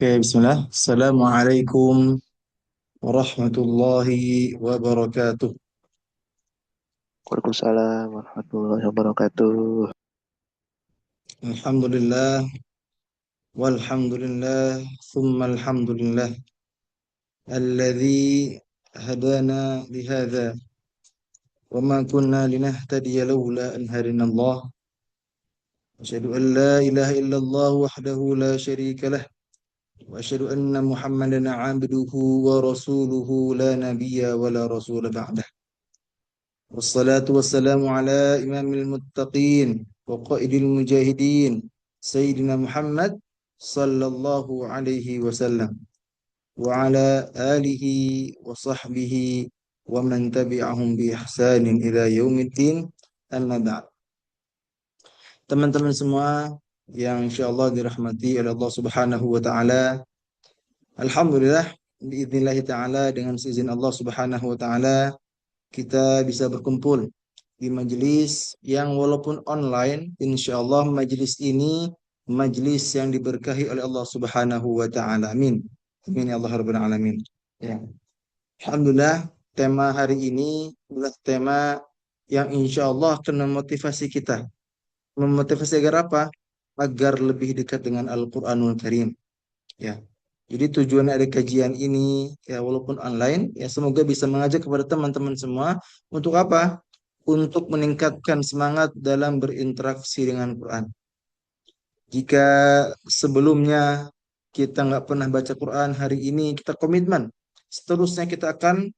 Oke, bismillah. Assalamualaikum warahmatullahi wabarakatuh. Waalaikumsalam warahmatullahi wabarakatuh. Alhamdulillah, walhamdulillah, thumma alhamdulillah. Alladhi hadana lihada, wa ma kunna linahtadiya lawla an hadina Allah. Asyhadu an la ilaha illallah wahdahu la syarika lah. Wa asyhadu anna Muhammadan abduhu wa rasuluhu la nabiyya wa la rasula ba'dah. والصلاة والسلام على إمام المتقين وقائد المجاهدين سيدنا محمد صلى الله عليه وسلم وعلى آله وصحبه ومن تبعهم بإحسان إلى يوم الدين أما بعد. Teman-teman semua yang insyaallah dirahmati oleh Allah Subhanahu wa taala. Alhamdulillah biidznillah taala dengan seizin Allah Subhanahu wa taala kita bisa berkumpul di majelis yang walaupun online, insya Allah majelis ini majelis yang diberkahi oleh Allah Subhanahu wa taala. Amin. Amin ya Allah rabbal alamin. Ya. Alhamdulillah, tema hari ini adalah tema yang insya Allah akan memotivasi kita. Memotivasi agar apa? Agar lebih dekat dengan Al-Qur'anul Karim. Ya. Jadi tujuan dari kajian ini ya walaupun online ya semoga bisa mengajak kepada teman-teman semua untuk apa? Untuk meningkatkan semangat dalam berinteraksi dengan Quran. Jika sebelumnya kita nggak pernah baca Quran, hari ini kita komitmen. Seterusnya kita akan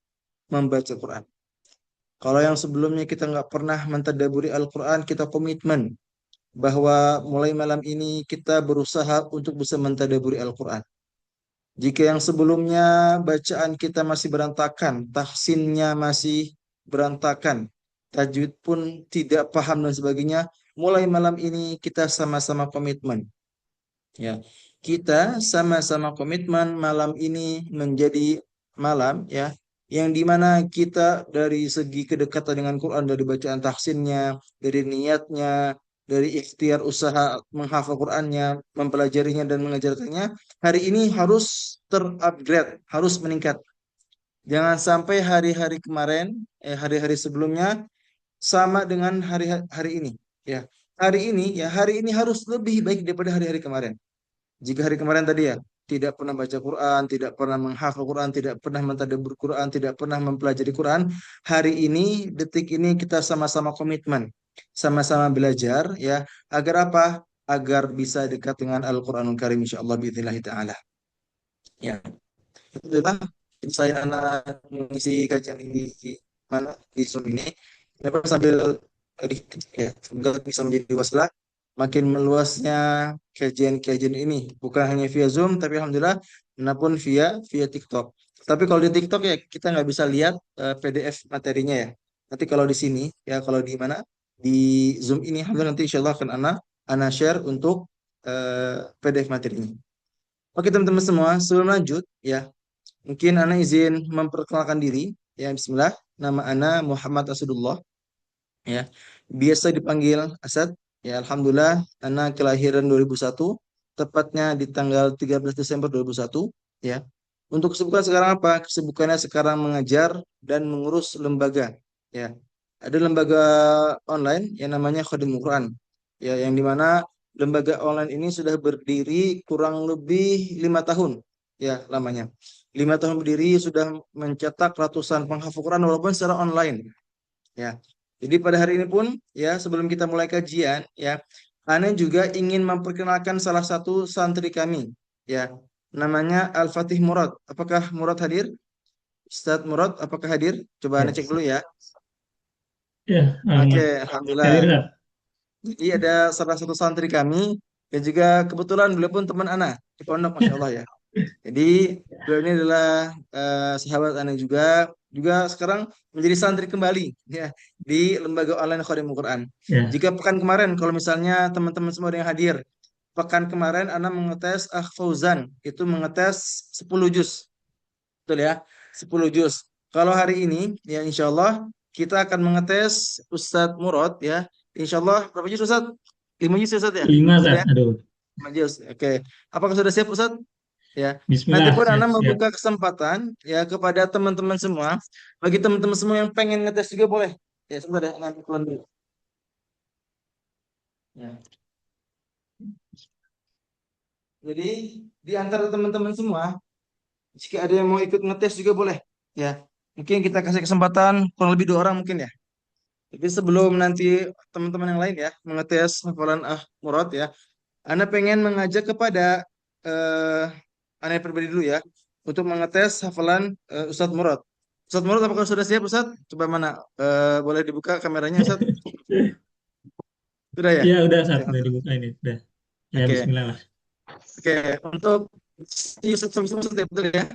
membaca Quran. Kalau yang sebelumnya kita nggak pernah mentadaburi Al-Quran, kita komitmen bahwa mulai malam ini kita berusaha untuk bisa mentadaburi Al-Quran. Jika yang sebelumnya bacaan kita masih berantakan, tahsinnya masih berantakan, tajwid pun tidak paham dan sebagainya, mulai malam ini kita sama-sama komitmen. Ya, kita sama-sama komitmen malam ini menjadi malam ya, yang dimana kita dari segi kedekatan dengan Quran, dari bacaan tahsinnya, dari niatnya, dari ikhtiar usaha menghafal Qurannya, mempelajarinya dan mengajarkannya, hari ini harus terupgrade, harus meningkat. Jangan sampai hari-hari kemarin, hari-hari sebelumnya sama dengan hari ini. Ya, hari ini harus lebih baik daripada hari-hari kemarin. Jika hari kemarin tadi ya tidak pernah baca Quran, tidak pernah menghafal Quran, tidak pernah mentadabbur Quran, tidak pernah mempelajari Quran, hari ini, detik ini kita sama-sama komitmen, sama-sama belajar ya, agar apa? Agar bisa dekat dengan Al-Qur'anul Karim insyaallah باذنillah taala. Ya, itulah saya anak mengisi kajian ini di mana di Zoom ini. Dapat sambil ya, semoga bisa menjadi waslah makin meluasnya kajian-kajian ini bukan hanya via Zoom tapi alhamdulillah pun via TikTok. Tapi kalau di TikTok ya kita nggak bisa lihat PDF materinya ya. Nanti kalau di sini ya kalau di mana di Zoom ini alhamdulillah nanti insyaallah akan ana share untuk PDF materinya. Oke teman-teman semua, sebelum lanjut ya, mungkin ana izin memperkenalkan diri ya Bismillah. Nama ana Muhammad Asadullah ya. Biasa dipanggil Asad. Ya, alhamdulillah anak kelahiran 2001, tepatnya di tanggal 13 Desember 2001 ya. Untuk kesibukan sekarang apa? Kesibukannya sekarang mengajar dan mengurus lembaga ya. Ada lembaga online yang namanya Khadimul Quran. Ya, yang dimana lembaga online ini sudah berdiri kurang lebih 5 tahun ya lamanya. 5 tahun berdiri sudah mencetak ratusan penghafal Quran walaupun secara online. Ya. Jadi pada hari ini pun ya sebelum kita mulai kajian ya, Ana juga ingin memperkenalkan salah satu santri kami ya. Namanya Al-Fatih Murad. Apakah Murad hadir? Ustadz Murad apakah hadir? Coba Ana Ya, cek dulu ya. ya, Oke, hadir alhamdulillah. Kak. Jadi ada salah satu santri kami dan juga kebetulan beliau pun teman Ana di pondok Masya Allah ya. Jadi beliau ini adalah sahabat Ana juga sekarang menjadi santri kembali ya di lembaga online Khadimul Quran. Ya, Jika pekan kemarin kalau misalnya teman-teman semua ada yang hadir, pekan kemarin Ana mengetes Fauzan itu mengetes 10 juz, betul ya? 10 juz. Kalau hari ini ya insya Allah kita akan mengetes Ustadz Murad ya. Insya Allah berapa juz Ustadz? 5 juz ya Ustadz ya? 5 Betul Kak. ya? Aduh, 5 juz. Oke. Apakah sudah siap Ustadz? Ya. Nanti Bismillah, pun siap, Anda siap. membuka kesempatan ya kepada teman-teman semua. Bagi teman-teman semua yang pengen ngetes juga boleh. Ya, sebentar ya, nanti tuan dulu. Ya. Jadi di antara teman-teman semua, jika ada yang mau ikut ngetes juga boleh. Ya. Mungkin kita kasih kesempatan kurang lebih 2 orang mungkin ya. Tapi sebelum nanti teman-teman yang lain ya mengetes hafalan murad ya, Anda pengen mengajak kepada eh Anda pribadi dulu ya untuk mengetes hafalan Ustadz Murad. Ustadz Murad, apakah sudah siap Ustadz? Coba mana? Boleh dibuka kameranya Ustadz? Sudah ya? Ya, udah, Sat. Ya, Udah dibuka ini. Udah. Ya, oke, Bismillah lah. oke. Untuk si Ustadz sama Ustadz ya, betul ya?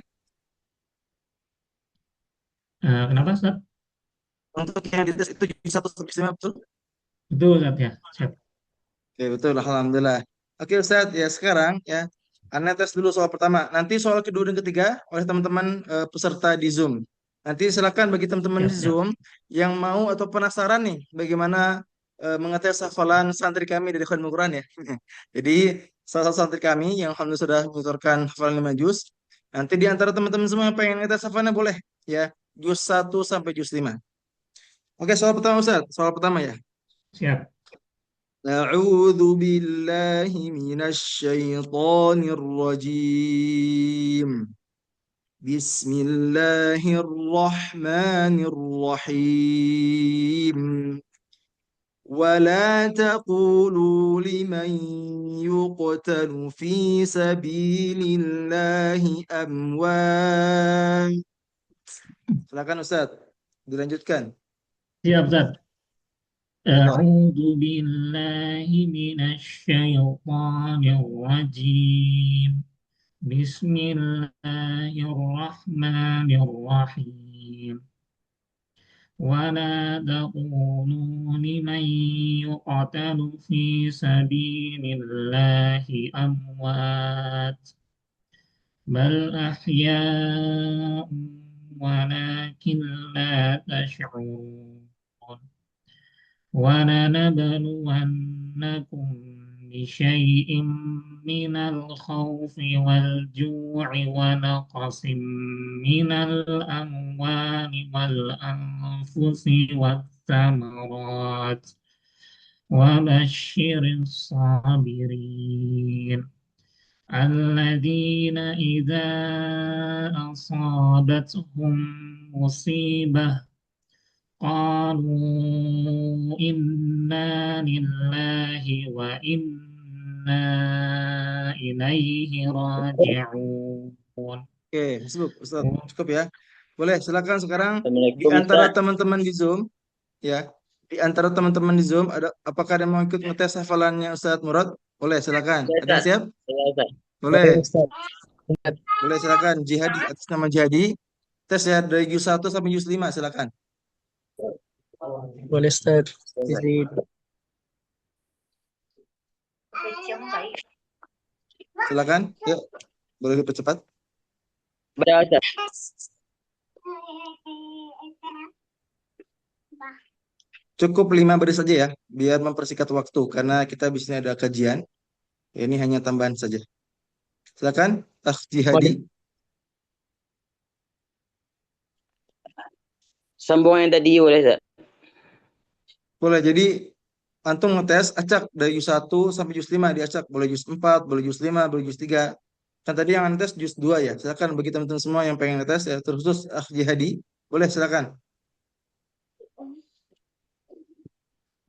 Kenapa, Sat? Untuk yang dites itu jadi 1 sampai 5 betul? Betul, Sat, ya. Siap. Oke, betul. Alhamdulillah. Oke Ustadz, ya sekarang ya Anda tes dulu soal pertama. Nanti soal kedua dan ketiga oleh teman-teman peserta di Zoom. Nanti silakan bagi teman-teman Siap, di siap. Zoom yang mau atau penasaran nih bagaimana mengetes hafalan santri kami dari Khadim Quran ya. Jadi salah satu santri kami yang alhamdulillah sudah mengutorkan hafalan 5 juz. Nanti di antara teman-teman semua yang pengen ngetes hafalannya boleh ya juz 1 sampai juz 5. Oke, soal pertama Ustadz. Soal pertama ya. Siap. أعوذ بالله من الشيطان الرجيم بسم الله الرحمن الرحيم ولا تقولوا لمن يقتل في سبيل الله أموات. Silakan Ustaz, dilanjutkan. Siap, Sat. Allah. أعوذ بالله من الشيطان الرجيم. بسم الله الرحمن الرحيم. ولا تقولوا لمن يقتل في سبيل الله أموات بل أحياء ولكن لا تشعرون ولنبلونكم بشيء من الخوف والجوع ونقص من الأموال والأنفس والثمرات وبشر الصابرين الذين إذا أصابتهم مصيبة قالوا إنا لله وإنا إليه راجعون. Oke, cukup Ustaz. Cukup ya. Boleh, silakan sekarang di Assalamualaikum antara Ustaz. teman-teman di Zoom ya. Di antara teman-teman di Zoom ada apakah ada yang mau ikut ngetes hafalannya Ustadz Murad? Boleh, silakan. Ya, Ada yang Ustaz. siap? Ya, Ustaz. Boleh. Boleh Ustaz. Boleh silakan. Jihadi atas nama Jihadi. Tes ya dari juz 1 sampai juz 5 silakan. Boleh Ustaz. Ya, Ustaz. Izin. Silakan. Yuk, boleh dipercepat. Baca, Ustaz. Cukup 5 baris saja ya, biar mempersingkat waktu karena kita di sini ada kajian. Ini hanya tambahan saja. Silakan, Jihadi. Sambung yang tadi boleh, Ustaz? Boleh, jadi antum ngetes acak dari juz 1 sampai juz 5 diacak. Boleh juz 4, boleh juz 5, boleh juz 3. Kan tadi yang ngetes juz 2 ya. Silakan bagi teman-teman semua yang pengen ngetes ya, terkhusus Jihadi. Boleh silakan.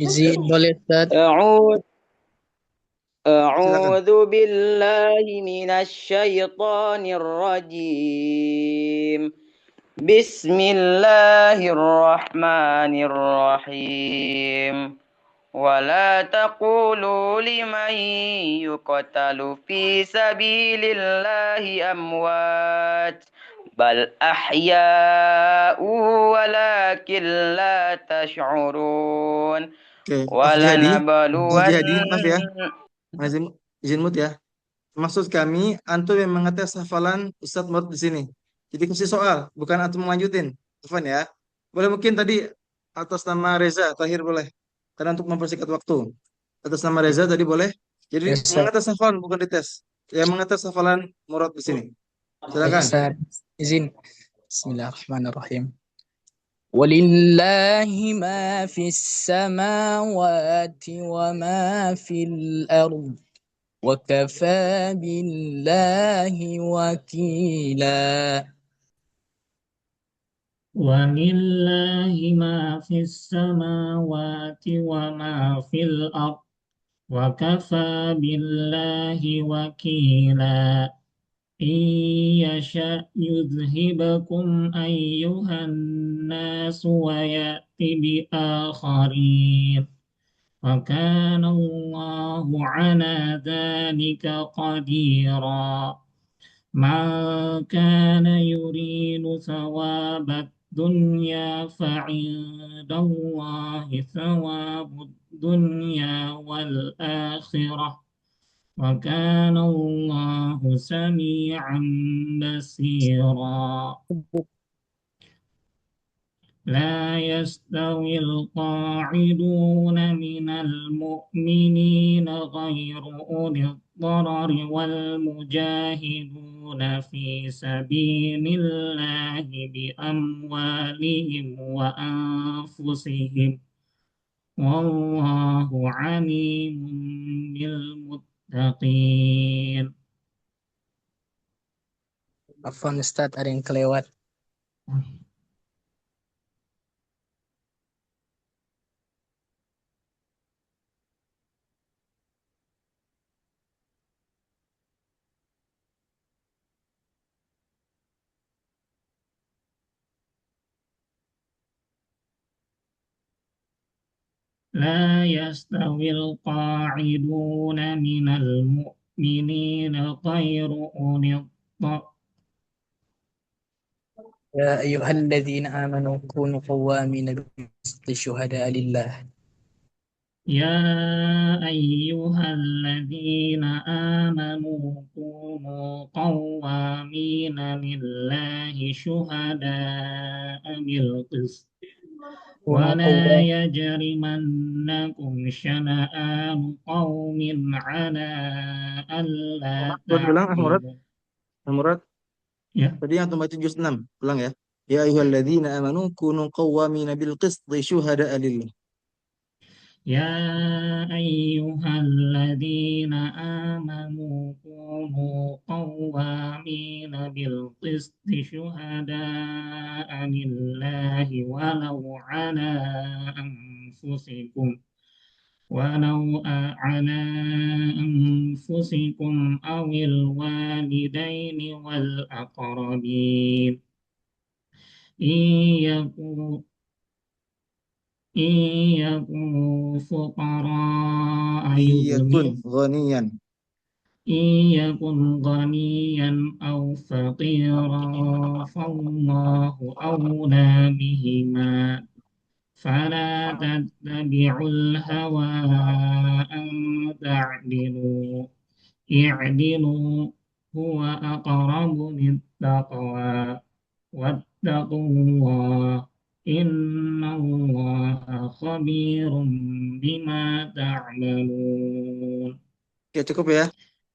Izin. Boleh Ustaz. أعوذ بالله من الشيطان الرجيم بسم الله الرحمن الرحيم ولا تقولوا لمن يقتل في سبيل الله أموات بل أحياء ولكن لا تشعرون Oke, Jihadi. Jihadi, ولنبلون maaf ya. Izin mut ya. Maksud kami, antum yang mengetes hafalan Ustadz Murad di sini. Jadi kasih soal, bukan antum melanjutin. Telepon ya. Boleh mungkin tadi atas nama Reza, Tahir boleh. Karena untuk mempersingkat waktu. Atas nama Reza tadi boleh. Jadi Yes, Ustaz. mengetes hafalan, bukan dites. yang mengatas hafalan Murad di sini. Baik, Silakan. Ustaz. Izin. Bismillahirrahmanirrahim. Walillahi ma fis samawati wa ma fil ard. Wa kafa billahi wakila. ولله ما في السماوات وما في الأرض وكفى بالله وكيلا إن يشأ يذهبكم أيها الناس ويأتي بآخرين وكان الله على ذلك قديرا من كان يريد ثواب الدنيا فعند الله ثواب الدنيا والآخرة وكان الله سميعا بصيرا لا يستوي القاعدون من المؤمنين غير أولي الضرر والمجاهدون في سبيل الله بأموالهم وأنفسهم والله عليم بالمتقين. Afwan Ustaz, ada yang kelewat. لا يستوي القاعدون من المؤمنين غير أولي الضرر يا أيها الذين آمنوا كونوا قوامين بالقسط شهداء لله. يا أيها الذين آمنوا كونوا قوامين لله شهداء بالقسط ولا يجرمنكم شنآن قوم على ألا Ulang, Murad. تعدلوا. Murad. Ya. Tadi yang membaca juz 6. Ulang ya. Ya ayyuhalladzina amanu kunu qawwamina bil qisti syuhada'a lillah. يا أيها الذين آمنوا كونوا قوامين بالقسط شهداء لله ولو على أنفسكم أو الوالدين والأقربين إن يكونوا فقراء Iyakun ghaniyan. إن يكن غنيا أو فقيرا فالله أولى بهما فلا تتبعوا الهوى أن تعدلوا اعدلوا هو أقرب للتقوى واتقوا الله إن الله خبير بما تعملون. Oke, cukup ya.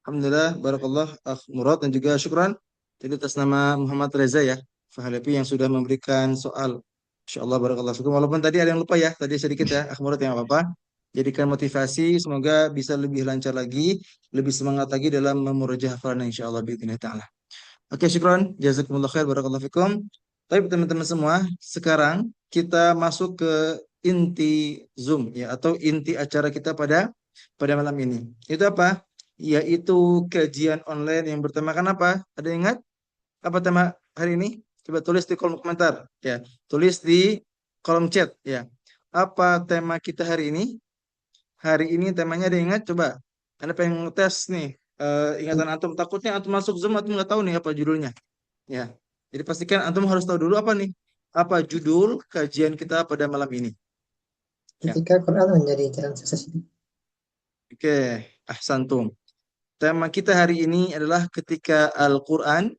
Alhamdulillah, barakallah, Akh Murad dan juga syukran. Jadi atas nama Muhammad Reza ya, Fahalepi yang sudah memberikan soal. Insyaallah barakallah. Syukur. Walaupun tadi ada yang lupa ya, tadi sedikit ya, Akh Murad yang apa-apa. Jadikan motivasi, semoga bisa lebih lancar lagi, lebih semangat lagi dalam memurajah hafalan insyaallah biidznillah taala. Oke, syukran. Jazakumullah khair, barakallahu fikum. Tapi teman-teman semua, sekarang kita masuk ke inti Zoom ya atau inti acara kita pada malam ini. Itu apa? Yaitu kajian online yang bertemakan apa? Ada yang ingat? Apa tema hari ini? Coba tulis di kolom komentar ya. Tulis di kolom chat ya. Apa tema kita hari ini? Hari ini temanya ada yang ingat? Coba. Anda pengen ngetes nih ingatan antum. Takutnya antum masuk Zoom antum nggak tahu nih apa judulnya. Ya. Jadi pastikan antum harus tahu dulu apa nih? Apa judul kajian kita pada malam ini? Ya. Ketika Quran menjadi jalan sukses. Oke, ahsantum. Tema kita hari ini adalah ketika Al-Quran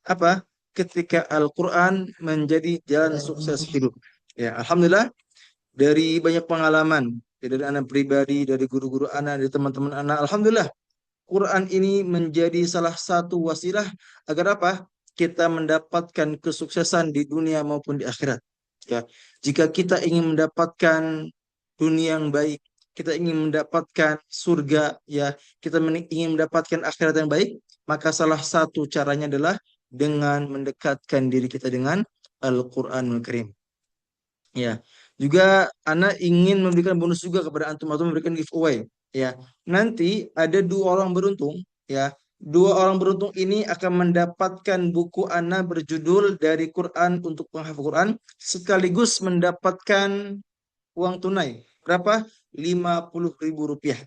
apa? Ketika Al-Quran menjadi jalan sukses hidup. Ya, alhamdulillah dari banyak pengalaman, ya, dari anak pribadi, dari guru-guru anak, dari teman-teman anak, alhamdulillah Quran ini menjadi salah satu wasilah agar apa? Kita mendapatkan kesuksesan di dunia maupun di akhirat. Ya, jika kita ingin mendapatkan dunia yang baik, kita ingin mendapatkan surga, ya, kita ingin mendapatkan akhirat yang baik, maka salah satu caranya adalah dengan mendekatkan diri kita dengan Al-Qur'anul Karim. Ya, juga Ana ingin memberikan bonus juga kepada antum atau memberikan giveaway. Ya, nanti ada dua orang beruntung. Ya, dua orang beruntung ini akan mendapatkan buku Ana berjudul Dari Quran untuk Penghafal Quran sekaligus mendapatkan uang tunai. Berapa? 50.000 rupiah.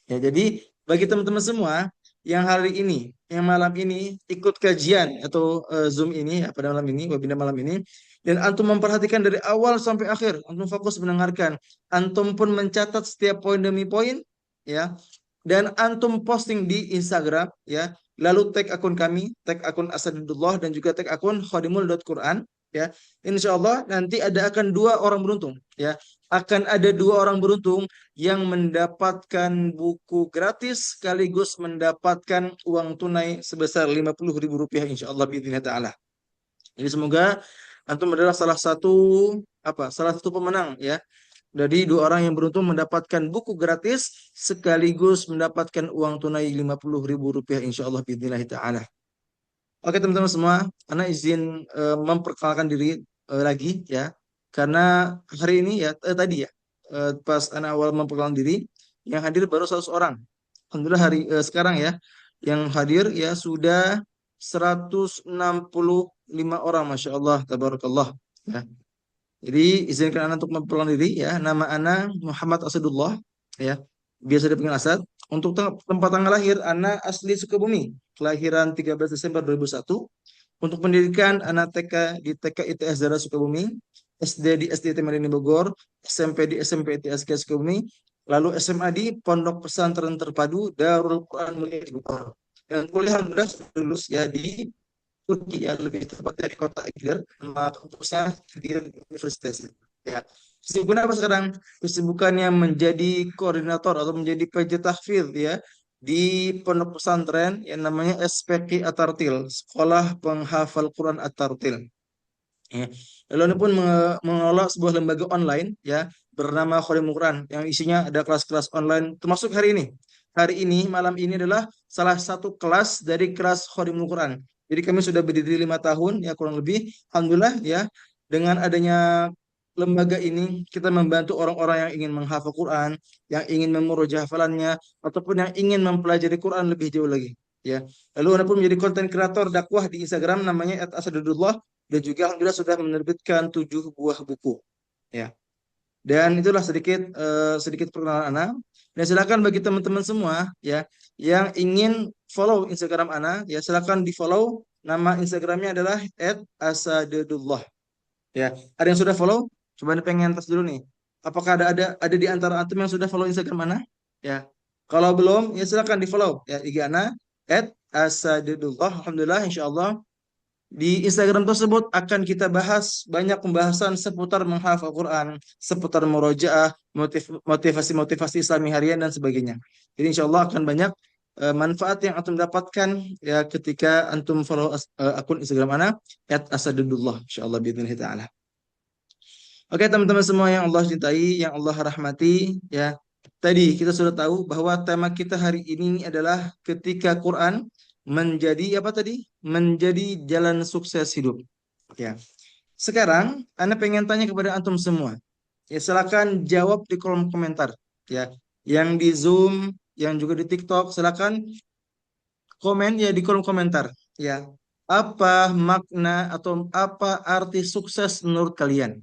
Ya, jadi bagi teman-teman semua yang hari ini, yang malam ini ikut kajian atau Zoom ini ya, pada malam ini, webinar malam ini, dan antum memperhatikan dari awal sampai akhir, antum fokus mendengarkan, antum pun mencatat setiap poin demi poin, ya, dan antum posting di Instagram, ya, lalu tag akun kami, tag akun Asadullah dan juga tag akun khadimul.quran, ya, insya Allah nanti akan dua orang beruntung, ya, akan ada dua orang beruntung yang mendapatkan buku gratis sekaligus mendapatkan uang tunai sebesar 50.000 rupiah insya Allah biidznillah ta'ala. Jadi semoga antum adalah salah satu pemenang ya dari dua orang yang beruntung mendapatkan buku gratis sekaligus mendapatkan uang tunai 50.000 rupiah insya Allah biidznillah ta'ala. Oke teman-teman semua, Ana izin memperkenalkan diri lagi ya, karena hari ini ya tadi ya pas Ana awal memperkenalkan diri, yang hadir baru 100 orang. Alhamdulillah sekarang ya, yang hadir ya sudah 165 orang, masya Allah, tabarakallah. Ya. Jadi izinkan Ana untuk memperkenalkan diri ya, nama Ana Muhammad Asadullah ya, biasa dipanggil Asad. Untuk tempat tanggal lahir, Ana asli Sukabumi, kelahiran 13 Desember 2001. Untuk pendidikan, Ana TK di TK ITS Dara Sukabumi, SD di SD Madani Bogor, SMP di SMP ITSK Sukabumi, lalu SMA di Pondok Pesantren Terpadu Darul Quran Mulia di Bogor. Dan kuliah alhamdulillah sudah lulus ya di Turki ya, lebih tepatnya di kota Izmir, nama kampusnya di Universitas. Ya. Kesibukan apa sekarang? Kesibukannya menjadi koordinator atau menjadi PJ tahfidz ya di pondok pesantren yang namanya SPQ At-Tartil, Sekolah Penghafal Quran At-Tartil. Ya. Lalu ini pun mengelola sebuah lembaga online ya bernama Khodimul Quran yang isinya ada kelas-kelas online termasuk hari ini. Hari ini malam ini adalah salah satu kelas dari kelas Khodimul Quran. Jadi kami sudah berdiri 5 tahun ya kurang lebih. Alhamdulillah ya dengan adanya lembaga ini kita membantu orang-orang yang ingin menghafal Quran, yang ingin memurojaah hafalannya ataupun yang ingin mempelajari Quran lebih jauh lagi. Ya. Lalu Anda pun menjadi konten kreator dakwah di Instagram namanya @asadudullah dan juga alhamdulillah sudah menerbitkan 7 buah buku. Ya. Dan itulah sedikit perkenalan Ana. Dan silakan bagi teman-teman semua ya yang ingin follow Instagram Ana, ya silakan di-follow. Nama Instagramnya adalah @asadudullah. Ya, ada yang sudah follow? Coba nih pengen tes dulu nih. Apakah ada di antara antum yang sudah follow Instagram Ana? Ya. Kalau belum, ya silakan di-follow ya IG Ana @asadudullah. Alhamdulillah insyaallah di Instagram tersebut akan kita bahas banyak pembahasan seputar menghafal Quran, seputar murojaah, motivasi-motivasi Islami harian dan sebagainya. Jadi insya Allah akan banyak manfaat yang antum dapatkan ya ketika antum follow akun Instagram ana @asadudullah insyaallah biidznillah taala. Oke teman-teman semua yang Allah cintai, yang Allah rahmati ya. Tadi kita sudah tahu bahwa tema kita hari ini adalah ketika Quran menjadi apa tadi? Menjadi jalan sukses hidup. Ya. Sekarang Anda pengen tanya kepada antum semua. Ya silakan jawab di kolom komentar. Ya. Yang di Zoom, yang juga di TikTok, silakan komen ya di kolom komentar. Ya. Apa makna atau apa arti sukses menurut kalian?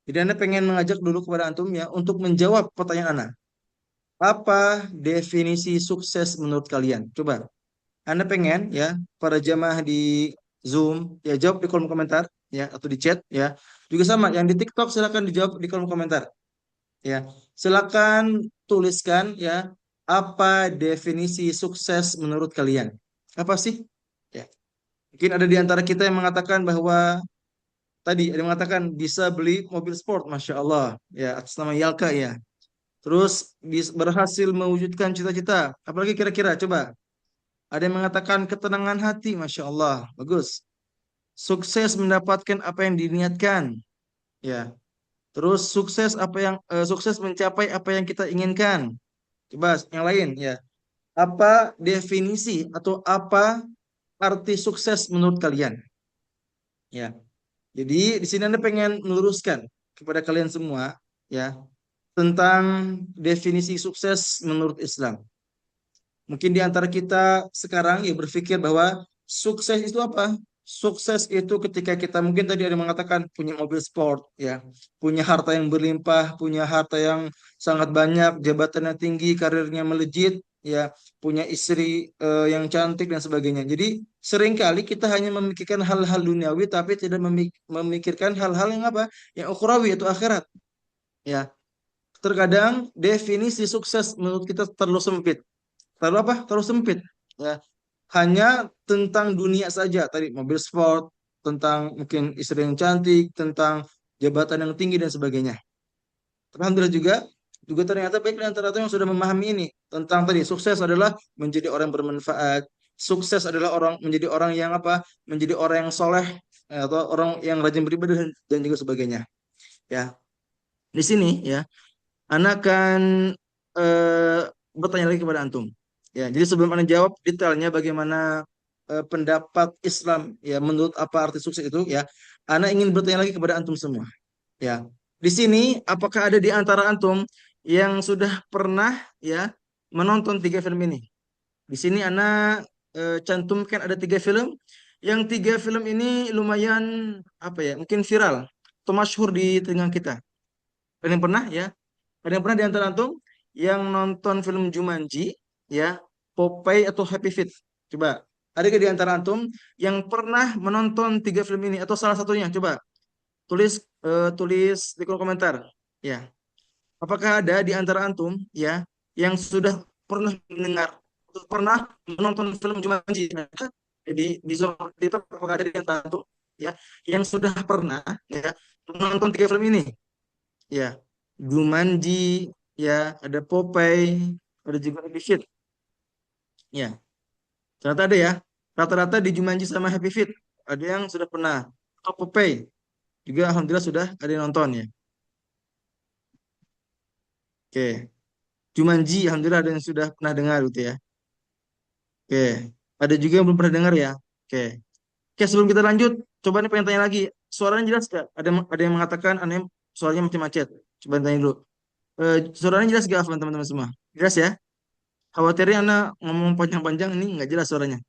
Jadi Anda pengen mengajak dulu kepada antum ya untuk menjawab pertanyaan Anda. Apa definisi sukses menurut kalian? Coba. Anda pengen ya para jamaah di Zoom ya jawab di kolom komentar ya atau di chat ya. Juga sama yang di TikTok silakan dijawab di kolom komentar. Ya. Silakan tuliskan ya apa definisi sukses menurut kalian? Apa sih? Ya. Mungkin ada di antara kita yang mengatakan bahwa tadi ada yang mengatakan bisa beli mobil sport, masya Allah ya atas nama Yalka ya. terus berhasil mewujudkan cita-cita. Apalagi kira-kira, coba. Ada yang mengatakan ketenangan hati, Masya Allah, bagus. Sukses mendapatkan apa yang diniatkan, ya. Terus sukses mencapai apa yang kita inginkan. Coba yang lain, ya. Apa definisi atau apa arti sukses menurut kalian? Ya. Jadi di sini Anda pengen meluruskan kepada kalian semua, ya, tentang definisi sukses menurut Islam. Mungkin di antara kita sekarang ya berpikir bahwa sukses itu apa? Sukses itu ketika kita mungkin tadi ada yang mengatakan punya mobil sport, ya, punya harta yang berlimpah, punya harta yang sangat banyak, jabatan yang tinggi, karirnya melejit, ya, punya istri yang cantik dan sebagainya. Jadi seringkali kita hanya memikirkan hal-hal duniawi tapi tidak memikirkan hal-hal yang apa? Yang ukhrawi atau akhirat. Ya, terkadang definisi sukses menurut kita terlalu sempit. Terlalu apa? Terlalu sempit. Ya, hanya tentang dunia saja. Tadi mobil sport, tentang mungkin istri yang cantik, tentang jabatan yang tinggi dan sebagainya. Tapi alhamdulillah juga ternyata baik di antara itu yang sudah memahami ini tentang tadi sukses adalah menjadi orang yang bermanfaat. Sukses adalah menjadi orang yang apa? Menjadi orang yang soleh, atau orang yang rajin beribadah dan juga sebagainya. Ya, di sini ya, Anak akan eh, bertanya lagi kepada antum. Ya, jadi sebelum Anda jawab detailnya bagaimana pendapat Islam ya menurut apa arti sukses itu ya, Anda ingin bertanya lagi kepada antum semua. Ya. Di sini apakah ada di antara antum yang sudah pernah ya menonton tiga film ini? Di sini Anda cantumkan ada tiga film. Yang tiga film ini lumayan apa ya? Mungkin viral atau masyhur di telinga kita. Ada yang pernah ya? Ada yang pernah di antara antum yang nonton film Jumanji, ya, Popeye atau Happy Feet? Coba, ada di antara antum yang pernah menonton tiga film ini atau salah satunya? Coba tulis di kolom komentar. Ya, apakah ada di antara antum ya yang sudah pernah mendengar atau pernah menonton film Jumanji? Di zona itu apakah ada di antara antum ya yang sudah pernah ya menonton tiga film ini? Ya, Jumanji, ya, ada Popeye, ada juga Happy Feet. Ya, ternyata ada ya. Rata-rata di Jumanji sama Happy Feet ada yang sudah pernah. Oh, Popeye juga alhamdulillah sudah ada yang nonton ya. Oke. Jumanji alhamdulillah ada yang sudah pernah dengar gitu ya. Oke. Ada juga yang belum pernah dengar ya. Oke. Oke, sebelum kita lanjut, coba nih pengen tanya lagi. Suaranya jelas gak? Ada yang mengatakan aneh suaranya macam-macam. Coba tanya dulu. Suaranya jelas gak teman-teman semua? Jelas ya? Khawatirnya anak ngomong panjang-panjang ini nggak jelas suaranya.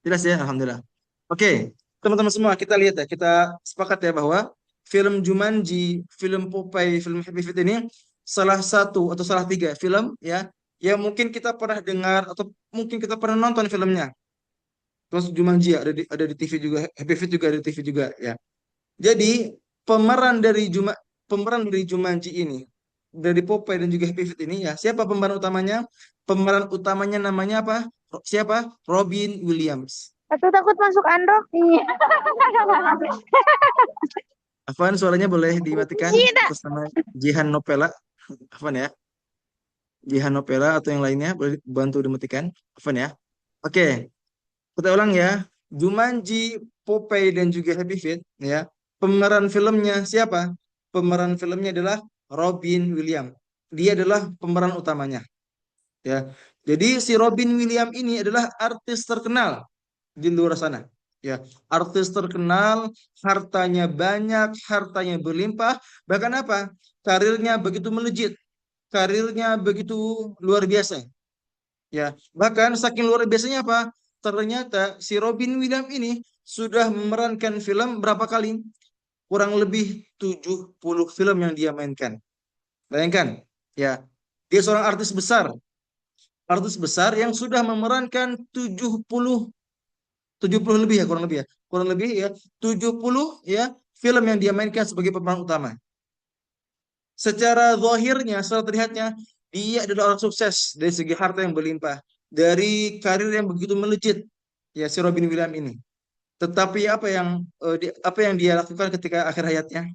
Jelas ya, alhamdulillah. Oke, teman-teman semua kita lihat ya, kita sepakat ya bahwa film Jumanji, film Popeye, film Happy Feet ini salah satu atau salah tiga film ya yang mungkin kita pernah dengar atau mungkin kita pernah nonton filmnya. Terus Jumanji ya, ada di TV juga, Happy Feet juga ada di TV juga ya. Jadi pemeran dari pemeran dari Jumanji ini, dari Popeye dan juga Happy Feet ini ya, siapa pemeran utamanya? Pemeran utamanya namanya apa? Siapa? Robin Williams. Aku takut masuk andok. Iya. Afan, suaranya boleh dimatikan Iya. atas nama Jihan Nopela. Afan ya. Jihan Nopela atau yang lainnya boleh bantu dimatikan. Afan ya. Oke, kita ulang ya. Jumanji, Popeye dan juga Happy Feet ya. Pemeran filmnya siapa? Pemeran filmnya adalah Robin Williams. Dia adalah pemeran utamanya. Ya. Jadi si Robin Williams ini adalah artis terkenal di luar sana. Ya, artis terkenal, hartanya banyak, hartanya berlimpah, bahkan apa? Karirnya begitu melejit, karirnya begitu luar biasa. Ya, bahkan saking luar biasanya apa? Ternyata si Robin Williams ini sudah memerankan film berapa kali? Kurang lebih 70 film yang dia mainkan. Bayangkan, ya. Dia seorang artis besar yang sudah memerankan 70 lebih ya kurang lebih ya 70 ya film yang dia mainkan sebagai pemeran utama. Secara zahirnya, secara terlihatnya dia adalah orang sukses dari segi harta yang berlimpah, dari karir yang begitu melejit ya si Robin Williams ini. Tetapi apa yang dia lakukan ketika akhir hayatnya?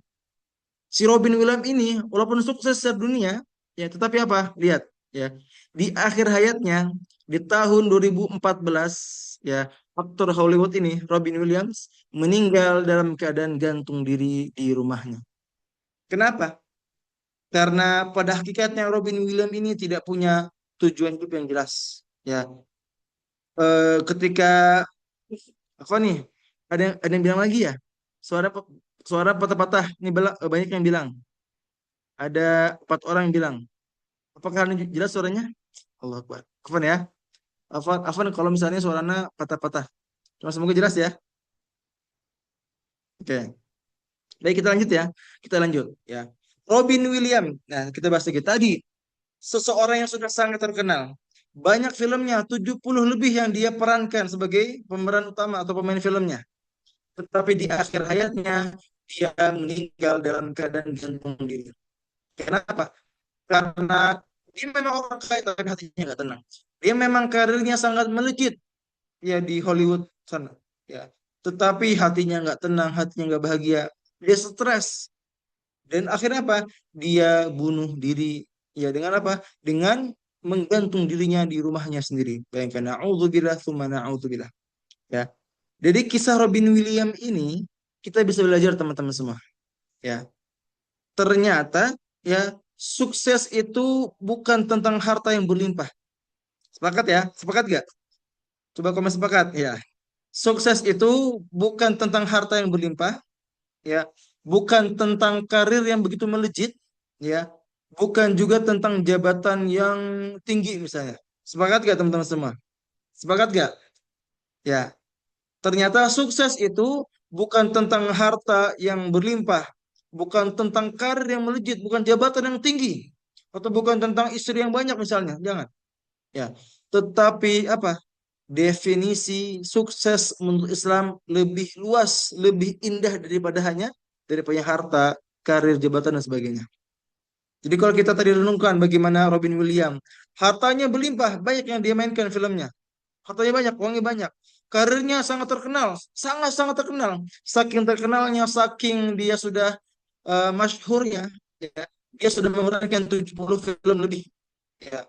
Si Robin Williams ini walaupun sukses sedunia Ya, tetapi apa? Lihat, ya. Di akhir hayatnya di tahun 2014, ya, aktor Hollywood ini Robin Williams meninggal dalam keadaan gantung diri di rumahnya. Kenapa? Karena pada hakikatnya Robin Williams ini tidak punya tujuan hidup yang jelas. Ya, ketika apa nih? Ada yang bilang lagi ya? Suara suara patah-patah. Ini banyak yang bilang. Ada 4 orang yang bilang. Apakah ini jelas suaranya? Allah Akbar. Afwan ya. Afwan kalau misalnya suaranya patah-patah. Cuma semoga jelas ya. Oke. Baik, kita lanjut ya. Kita lanjut ya. Robin Williams. Nah, kita bahas lagi tadi. Seseorang yang sudah sangat terkenal. Banyak filmnya, 70 lebih yang dia perankan sebagai pemeran utama atau pemain filmnya. Tetapi di akhir hayatnya, dia meninggal dalam keadaan gantung diri. Kenapa? Karena dia memang orang kaya, tapi hatinya nggak tenang. Dia memang karirnya sangat melejit ya di Hollywood sana. Ya. Tetapi hatinya nggak tenang, hatinya nggak bahagia. Dia stres. Dan akhirnya apa? Dia bunuh diri. Ya dengan apa? Dengan menggantung dirinya di rumahnya sendiri. Bayangkan, na'udzubillah, tsumma na'udzubillah. Ya. Jadi kisah Robin Williams ini kita bisa belajar teman-teman semua. Ya. Ternyata ya sukses itu bukan tentang harta yang berlimpah. Sepakat ya? Sepakat gak? Coba komen sepakat. Ya. Sukses itu bukan tentang harta yang berlimpah, ya, bukan tentang karir yang begitu melejit, ya, bukan juga tentang jabatan yang tinggi misalnya. Sepakat gak teman-teman semua? Sepakat gak? Ya, ternyata sukses itu bukan tentang harta yang berlimpah, bukan tentang karir yang melejit, bukan jabatan yang tinggi, atau bukan tentang istri yang banyak misalnya. Jangan. Ya, tetapi apa? Definisi sukses menurut Islam lebih luas, lebih indah daripada harta, karir, jabatan dan sebagainya. Jadi kalau kita tadi renungkan bagaimana Robin Williams, hartanya berlimpah, banyak yang dia mainkan filmnya. Hartanya banyak, uangnya banyak. Karirnya sangat terkenal, sangat-sangat terkenal. Saking terkenalnya, saking dia sudah masyhurnya, ya, dia sudah memerankan 70 film lebih. Ya.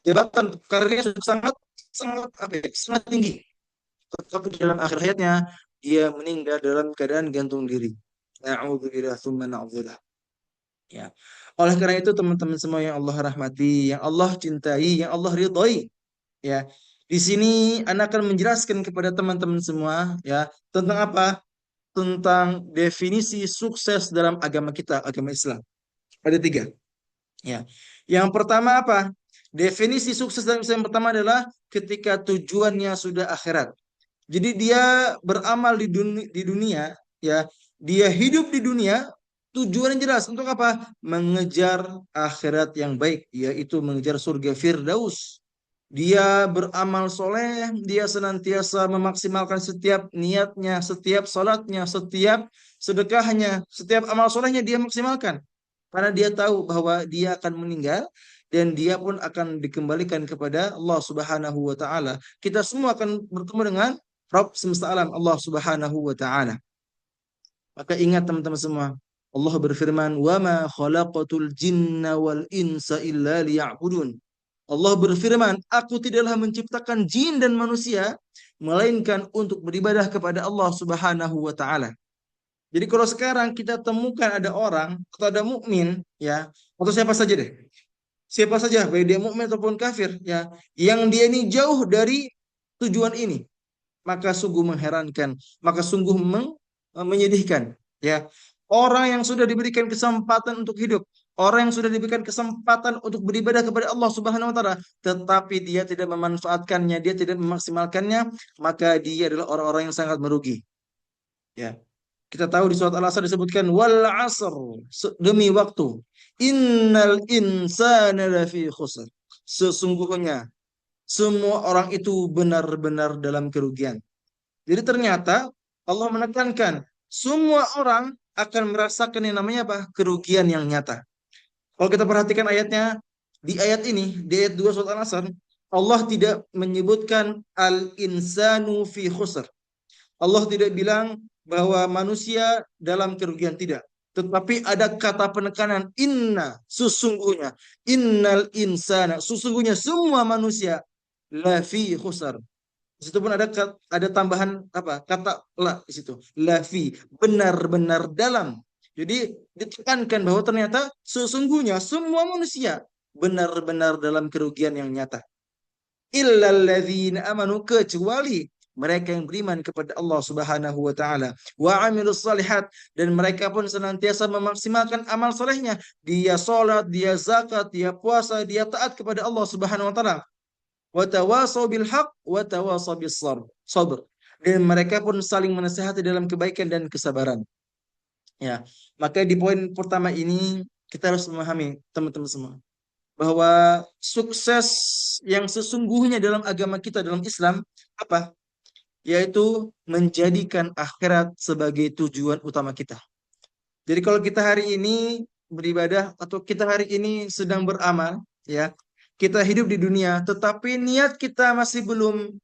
Jabatan karirnya sudah sangat sangat apa ya, sangat tinggi. Tetapi dalam akhir hayatnya dia meninggal dalam keadaan gantung diri. Na'udzubillah tsumma na'udzubillah. Ya. Oleh karena itu teman-teman semua yang Allah rahmati, yang Allah cintai, yang Allah ridhoi, ya. Di sini Anda akan menjelaskan kepada teman-teman semua ya tentang apa? Tentang definisi sukses dalam agama kita, agama Islam. Ada 3. Ya. Yang pertama apa? Definisi sukses dalam Islam yang pertama adalah ketika tujuannya sudah akhirat. Jadi dia beramal di dunia, ya, dia hidup di dunia, tujuannya jelas untuk apa? Mengejar akhirat yang baik, yaitu mengejar surga Firdaus. Dia beramal soleh, dia senantiasa memaksimalkan setiap niatnya, setiap salatnya, setiap sedekahnya, setiap amal solehnya dia maksimalkan. Karena dia tahu bahwa dia akan meninggal dan dia pun akan dikembalikan kepada Allah Subhanahu wa taala. Kita semua akan bertemu dengan Rabb semesta alam, Allah Subhanahu wa taala. Maka ingat teman-teman semua, Allah berfirman, "Wa ma khalaqatul jinna wal insa illa liya'budun." Allah berfirman, "Aku tidaklah menciptakan jin dan manusia melainkan untuk beribadah kepada Allah Subhanahu wa taala." Jadi kalau sekarang kita temukan ada orang atau ada mukmin, ya, atau siapa saja deh. Siapa saja, baik dia mukmin ataupun kafir, ya, yang dia ini jauh dari tujuan ini, maka sungguh mengherankan, maka sungguh menyedihkan, ya. Orang yang sudah diberikan kesempatan untuk hidup, orang yang sudah diberikan kesempatan untuk beribadah kepada Allah Subhanahu wa taala, tetapi dia tidak memanfaatkannya, dia tidak memaksimalkannya, maka dia adalah orang-orang yang sangat merugi. Ya. Kita tahu di surat Al-Asr disebutkan wal asr, demi waktu. Innal insana lafi khusr. Sesungguhnya semua orang itu benar-benar dalam kerugian. Jadi ternyata Allah menekankan semua orang akan merasakan yang namanya apa? Kerugian yang nyata. Kalau kita perhatikan ayatnya, di ayat ini, di ayat 2 surat Al-Asr, Allah tidak menyebutkan al-insanu fi khusr. Allah tidak bilang bahwa manusia dalam kerugian, tidak. Tetapi ada kata penekanan inna, sesungguhnya, innal insana, sesungguhnya semua manusia lafi khusar. Di situ pun ada tambahan apa? Kata la di situ. Lafi, benar-benar dalam. Jadi ditekankan bahwa ternyata sesungguhnya semua manusia benar-benar dalam kerugian yang nyata. Illalladzina amanu, kecuali mereka yang beriman kepada Allah Subhanahu wa taala wa amilus solihat, dan mereka pun senantiasa memaksimalkan amal solehnya. Dia salat, dia zakat, dia puasa, dia taat kepada Allah Subhanahu wa taala. Wa tawasau bil haq wa tawasau bis sabr. Dan mereka pun saling menasihati dalam kebaikan dan kesabaran. Ya, maka di poin pertama ini kita harus memahami teman-teman semua bahwa sukses yang sesungguhnya dalam agama kita, dalam Islam, apa? Yaitu menjadikan akhirat sebagai tujuan utama kita. Jadi kalau kita hari ini beribadah atau kita hari ini sedang beramal, ya, kita hidup di dunia, tetapi niat kita masih belum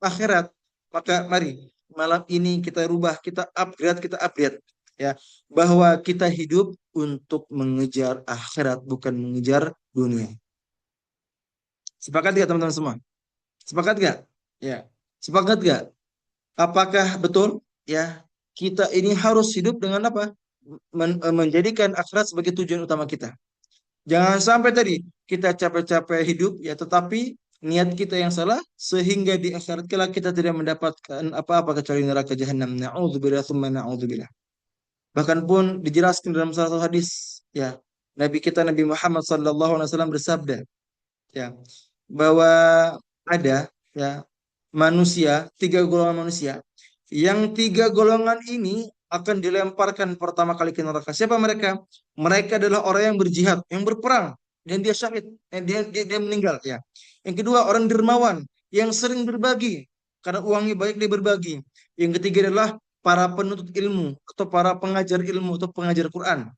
akhirat, maka mari malam ini kita rubah, kita upgrade, ya, bahwa kita hidup untuk mengejar akhirat, bukan mengejar dunia. Sepakat gak teman-teman semua? Sepakat gak? Ya. Sepakat gak? Apakah betul? Ya, kita ini harus hidup dengan apa? Menjadikan akhirat sebagai tujuan utama kita. Jangan sampai tadi kita capek-capek hidup, ya, tetapi niat kita yang salah sehingga di akhirat kelak kita tidak mendapatkan apa-apa kecuali neraka jahanam. Na'udzubillah tsumma na'udzubillah. Bahkan pun dijelaskan dalam salah satu hadis, ya, Nabi kita Nabi Muhammad SAW bersabda, ya, bahwa ada, ya, manusia, 3 golongan manusia, yang 3 golongan ini akan dilemparkan pertama kali ke neraka. Siapa mereka? Mereka adalah orang yang berjihad, yang berperang, dan dia syahid, dia meninggal, ya. Yang kedua, orang dermawan yang sering berbagi karena uangnya baik, dia berbagi. Yang ketiga adalah para penuntut ilmu atau para pengajar ilmu atau pengajar Quran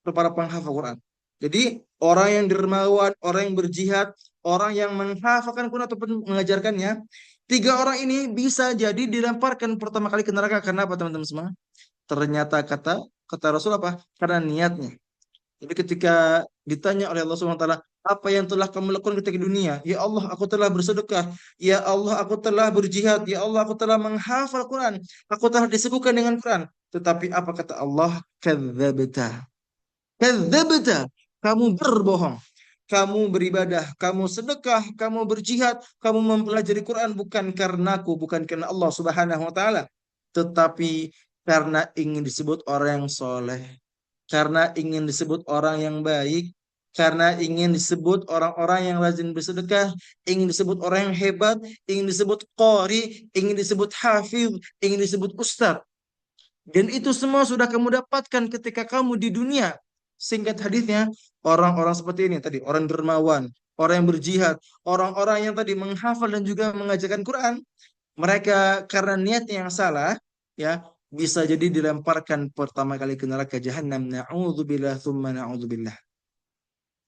atau para penghafal Quran. Jadi orang yang dermawan, orang yang berjihad, orang yang menghafalkan Quran ataupun mengajarkannya, 3 orang ini bisa jadi dilemparkan pertama kali ke neraka. Karena apa teman-teman semua? Ternyata kata Rasul apa? Karena niatnya. Jadi ketika ditanya oleh Allah Subhanahu wa taala, apa yang telah kamu lakukan ketika di dunia? Ya Allah, aku telah bersedekah. Ya Allah, aku telah berjihad. Ya Allah, aku telah menghafal Quran. Aku telah disebutkan dengan Quran. Tetapi apa kata Allah? Kadzabta. Kadzabta. Kamu berbohong. Kamu beribadah, kamu sedekah, kamu berjihad, kamu mempelajari Quran bukan karena aku, bukan karena Allah Subhanahu wa taala, tetapi karena ingin disebut orang yang soleh, karena ingin disebut orang yang baik, karena ingin disebut orang-orang yang rajin bersedekah, ingin disebut orang yang hebat, ingin disebut qari, ingin disebut hafiz, ingin disebut ustaz. Dan itu semua sudah kamu dapatkan ketika kamu di dunia. Singkat hadisnya, orang-orang seperti ini tadi, orang dermawan, orang yang berjihad, orang-orang yang tadi menghafal dan juga mengajarkan Quran, mereka karena niatnya yang salah, ya, bisa jadi dilemparkan pertama kali ke neraka jahanam. Na'udzubillah tsumma na'udzubillah.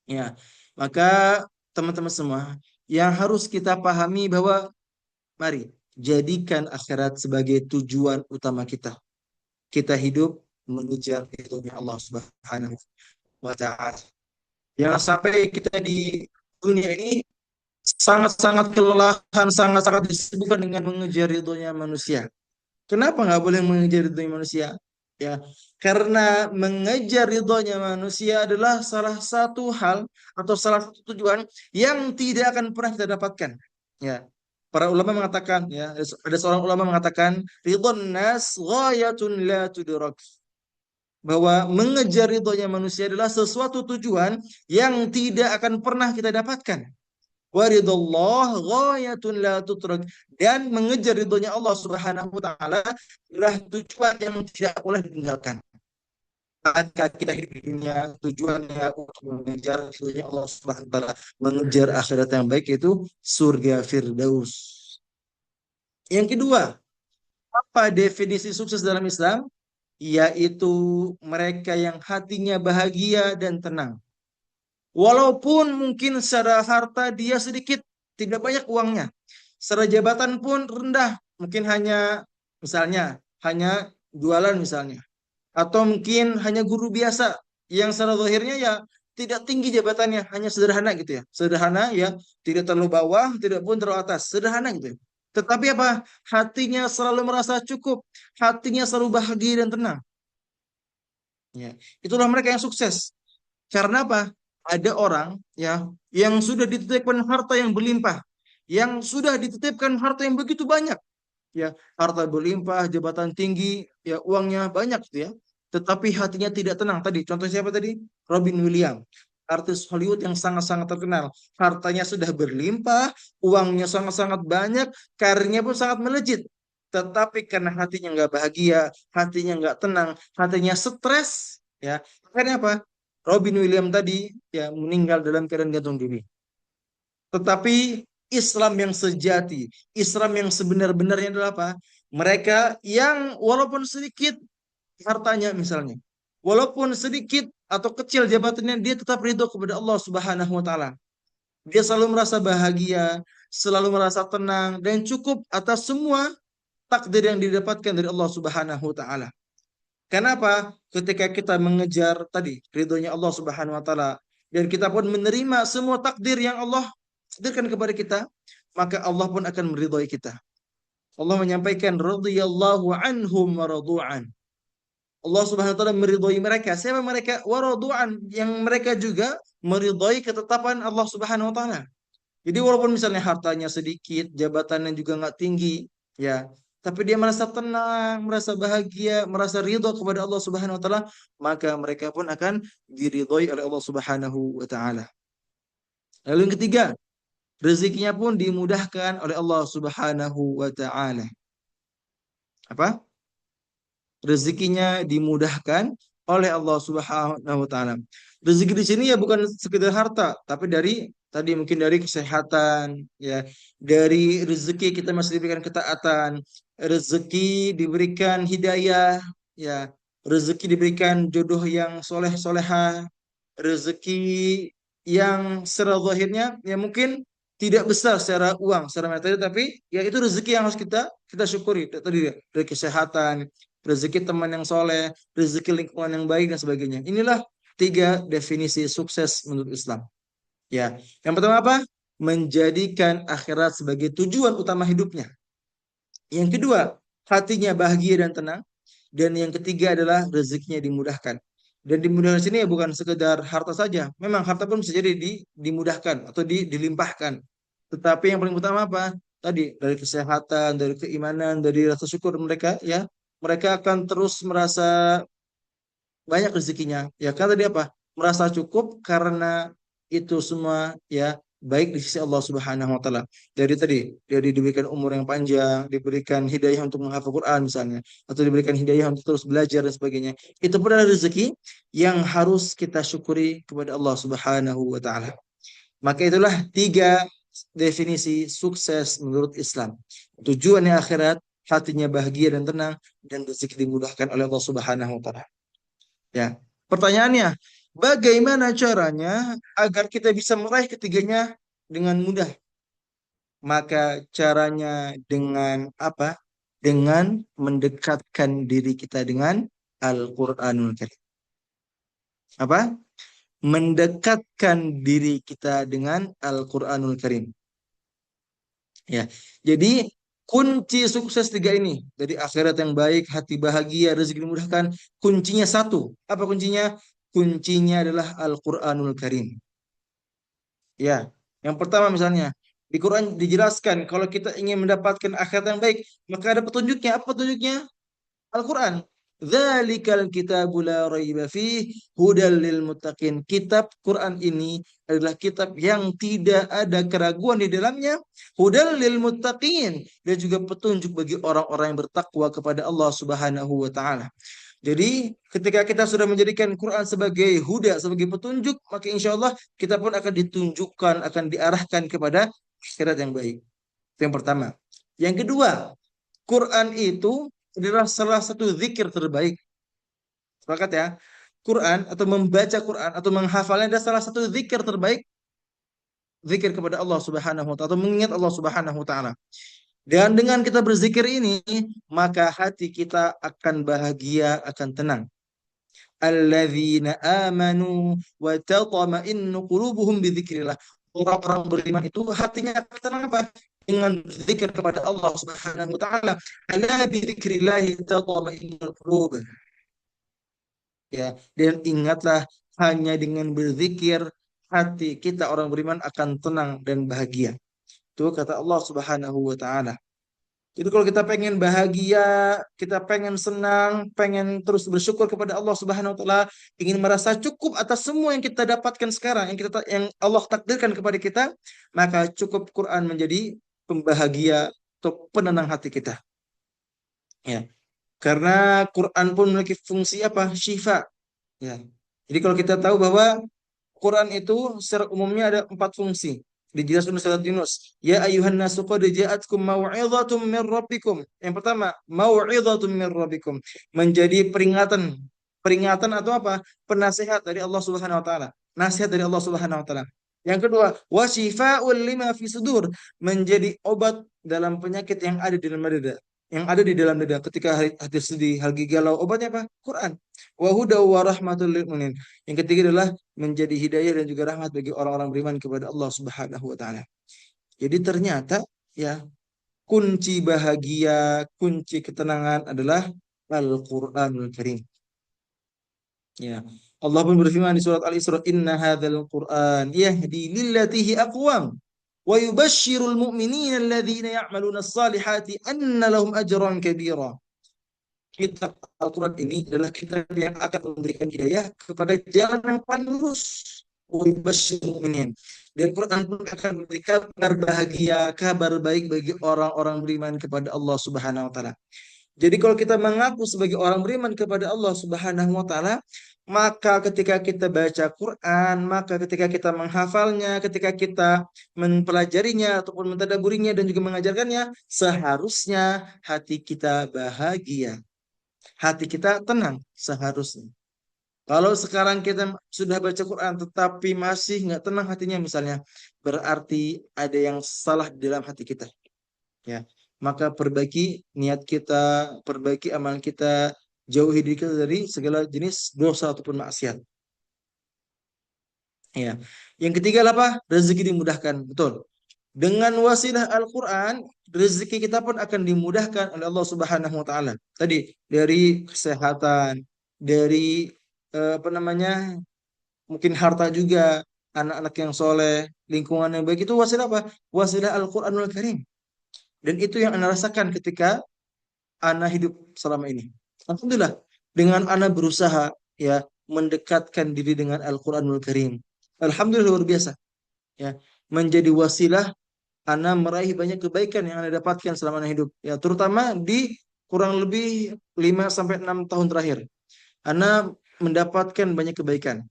Ya, maka teman-teman semua, yang harus kita pahami bahwa mari jadikan akhirat sebagai tujuan utama kita. Kita hidup mengejar ridhonya Allah Subhanahu wa taala. Jangan sampai kita di dunia ini sangat-sangat kelelahan, sangat-sangat disibukkan dengan mengejar ridhonya manusia. Kenapa nggak boleh mengejar ridhonya manusia? Ya, karena mengejar ridhonya manusia adalah salah satu hal atau salah satu tujuan yang tidak akan pernah kita dapatkan. Ya, para ulama mengatakan, ya, ada seorang ulama mengatakan, ridhon nas ghayatun la tudrak, bahwa mengejar ridhonya manusia adalah sesuatu tujuan yang tidak akan pernah kita dapatkan. Waridullah ghayatun la tutrak, dan mengejar ridhonya Allah Subhanahu wa taala adalah tujuan yang tidak boleh ditinggalkan. Saat kita hidup di dunia, tujuannya untuk mengejar ridhonya Allah Subhanahu wa taala, mengejar akhirat yang baik, itu surga Firdaus. Yang kedua, apa definisi sukses dalam Islam? Yaitu mereka yang hatinya bahagia dan tenang. Walaupun mungkin secara harta dia sedikit, tidak banyak uangnya. Secara jabatan pun rendah. Mungkin hanya, misalnya, hanya jualan misalnya. atau mungkin hanya guru biasa yang secara zahirnya ya tidak tinggi jabatannya, hanya sederhana gitu ya. Sederhana ya, tidak terlalu bawah, tidak pun terlalu atas, sederhana gitu ya. Tetapi apa? Hatinya selalu merasa cukup, hatinya selalu bahagia dan tenang. Ya, itulah mereka yang sukses. Karena apa? Ada orang ya yang sudah dititipkan harta yang berlimpah, yang sudah dititipkan harta yang begitu banyak, ya harta berlimpah, jabatan tinggi, ya uangnya banyak gitu ya. Tetapi hatinya tidak tenang. Tadi contoh siapa tadi? Robin Williams, artis Hollywood yang sangat-sangat terkenal. Hartanya sudah berlimpah, uangnya sangat-sangat banyak, karirnya pun sangat melejit. Tetapi karena hatinya nggak bahagia, hatinya nggak tenang, hatinya stres, ya akhirnya apa? Robin Williams tadi ya meninggal dalam keadaan gantung diri. Tetapi Islam yang sejati, Islam yang sebenar-benarnya adalah apa? Mereka yang walaupun sedikit hartanya misalnya, walaupun sedikit atau kecil jabatannya, dia tetap ridho kepada Allah Subhanahu wa taala. Dia selalu merasa bahagia, selalu merasa tenang dan cukup atas semua takdir yang didapatkan dari Allah Subhanahu wa taala. Kenapa? Ketika kita mengejar tadi ridhonya Allah Subhanahu wa taala dan kita pun menerima semua takdir yang Allah takdirkan kepada kita, maka Allah pun akan meridhoi kita. Allah menyampaikan radhiyallahu anhum wa radu'an. Allah Subhanahu wa taala meridhoi mereka. Siapa mereka? Wa radu'an, yang mereka juga meridhoi ketetapan Allah Subhanahu wa taala. Jadi walaupun misalnya hartanya sedikit, jabatannya juga nggak tinggi, ya, tapi dia merasa tenang, merasa bahagia, merasa ridho kepada Allah Subhanahu wa taala, maka mereka pun akan diridhoi oleh Allah Subhanahu wa taala. Lalu yang ketiga, rezekinya pun dimudahkan oleh Allah Subhanahu wa taala. Apa? Rezekinya dimudahkan oleh Allah Subhanahu wa taala. Rezeki di sini ya bukan sekedar harta, tapi dari tadi mungkin dari kesehatan, ya, dari rezeki kita masih diberikan ketaatan, rezeki diberikan hidayah, ya, rezeki diberikan jodoh yang soleh solehah, rezeki yang secara zahirnya ya mungkin tidak besar secara uang, secara materi, tapi ya itu rezeki yang harus kita syukuri. Tadi dari kesehatan, rezeki teman yang soleh, rezeki lingkungan yang baik dan sebagainya. Inilah tiga definisi sukses menurut Islam. Ya, yang pertama apa? Menjadikan akhirat sebagai tujuan utama hidupnya. Yang kedua, hatinya bahagia dan tenang. Dan yang ketiga adalah rezekinya dimudahkan. Dan dimudahkan di sini ya bukan sekedar harta saja. Memang harta pun bisa jadi dimudahkan atau dilimpahkan. Tetapi yang paling utama apa? Tadi dari kesehatan, dari keimanan, dari rasa syukur mereka, ya mereka akan terus merasa banyak rezekinya. Ya kan tadi apa? Merasa cukup karena itu semua ya baik di sisi Allah Subhanahu wa taala. Dari diberikan umur yang panjang, diberikan hidayah untuk menghafal Quran misalnya, atau diberikan hidayah untuk terus belajar dan sebagainya. Itu pun adalah rezeki yang harus kita syukuri kepada Allah Subhanahu wa taala. Maka itulah tiga definisi sukses menurut Islam. Tujuannya akhirat, hatinya bahagia dan tenang, dan rezeki dimudahkan oleh Allah Subhanahu wa taala. Ya. Pertanyaannya, bagaimana caranya agar kita bisa meraih ketiganya dengan mudah? Maka caranya dengan apa? Dengan mendekatkan diri kita dengan Al-Qur'anul Karim. Apa? Mendekatkan diri kita dengan Al-Qur'anul Karim. Ya. Jadi kunci sukses tiga ini, dari akhirat yang baik, hati bahagia, rezeki dimudahkan, kuncinya satu. Apa kuncinya? Kuncinya adalah Al-Qur'anul Karim. Ya, yang pertama misalnya di Quran dijelaskan kalau kita ingin mendapatkan akhirat yang baik, maka ada petunjuknya. Apa petunjuknya? Al-Quran. Dzalikal kitabu la raiba fih hudal lil muttaqin. Kitab Quran ini adalah kitab yang tidak ada keraguan di dalamnya, hudal lil muttaqin, dan juga petunjuk bagi orang-orang yang bertakwa kepada Allah Subhanahu wa taala. Jadi ketika kita sudah menjadikan Quran sebagai huda, sebagai petunjuk, maka insya Allah kita pun akan ditunjukkan, akan diarahkan kepada akhirat yang baik. Itu yang pertama. Yang kedua, Quran itu adalah salah satu zikir terbaik. Sepakat ya? Quran atau membaca Quran atau menghafalnya adalah salah satu zikir terbaik. Zikir kepada Allah Subhanahu wa taala atau mengingat Allah Subhanahu wa taala. Dan dengan kita berzikir ini, maka hati kita akan bahagia, akan tenang. alladzina amanu wa tatma'innu qulubuhum bidzikrillah. Orang-orang beriman itu hatinya tenang apa? Dengan zikir kepada Allah Subhanahu wa taala. Ala bidzikrillah tatma'innul qulub. Ya, dan ingatlah hanya dengan berzikir hati kita orang beriman akan tenang dan bahagia. Itu kata Allah Subhanahu wa taala. Jadi kalau kita pengen bahagia, kita pengen senang, pengen terus bersyukur kepada Allah Subhanahu wa taala, ingin merasa cukup atas semua yang kita dapatkan sekarang, yang Allah takdirkan kepada kita, maka cukup Quran menjadi pembahagia atau penenang hati kita. Ya. Karena Quran pun memiliki fungsi apa? Syifa. Ya. Jadi kalau kita tahu bahwa Quran itu secara umumnya ada 4 fungsi. Dijelaskan oleh surat Yunus. Ya ayuhan nasu qad ja'atkum mau'izatum min rabbikum. Yang pertama, mau'izatum min rabbikum. Menjadi peringatan. Peringatan atau apa? Penasihat dari Allah Subhanahu wa taala. Nasihat dari Allah Subhanahu wa taala. Yang kedua, wa syifaa'ul lima fi sudur. Menjadi obat dalam penyakit yang ada di dalam dada. Yang ada di dalam dada ketika hati sedih, hati galau, obatnya apa? Quran. Wa huda wa rahmatul lil mu'minin. Yang ketiga adalah menjadi hidayah dan juga rahmat bagi orang-orang beriman kepada Allah Subhanahu wa taala. Jadi ternyata ya kunci bahagia, kunci ketenangan adalah Al-Qur'anul Karim. Ya. Allah pun berfirman di surat Al-Isra, "Inna hadzal Qur'an yahdi lillati hi aqwam wa yubashshirul mu'minina alladhina ya'maluna as-salihati anna lahum ajran kabira." Kitab Al-Quran ini adalah kitab yang akan memberikan hidayah kepada jalan yang paling lurus. Dan Quran pun akan memberikan kabar bahagia, kabar baik bagi orang-orang beriman kepada Allah Subhanahu wa taala. Jadi kalau kita mengaku sebagai orang beriman kepada Allah Subhanahu wa taala, maka ketika kita baca Quran, maka ketika kita menghafalnya, ketika kita mempelajarinya ataupun mentadaburinya dan juga mengajarkannya, seharusnya hati kita bahagia. Hati kita tenang seharusnya. Kalau sekarang kita sudah baca Quran tetapi masih nggak tenang hatinya misalnya, berarti ada yang salah di dalam hati kita. Ya, maka perbaiki niat kita, perbaiki amalan kita, jauhi diri kita dari segala jenis dosa ataupun maksiat. Ya, yang ketiga apa? Rezeki dimudahkan, betul. Dengan wasilah Al-Quran, rezeki kita pun akan dimudahkan oleh Allah Subhanahu wa taala. Tadi dari kesehatan, dari apa namanya? Mungkin harta juga, anak-anak yang soleh, lingkungan yang baik itu wasilah apa? Wasilah Al-Quranul Karim. Dan itu yang Anda rasakan ketika Anda hidup selama ini. Alhamdulillah, dengan Anda berusaha ya mendekatkan diri dengan Al-Quranul Karim. Alhamdulillah luar biasa. Ya, menjadi wasilah Anda meraih banyak kebaikan yang Anda dapatkan selama Anda hidup. Ya, terutama di kurang lebih 5 sampai 6 tahun terakhir. Anda mendapatkan banyak kebaikan.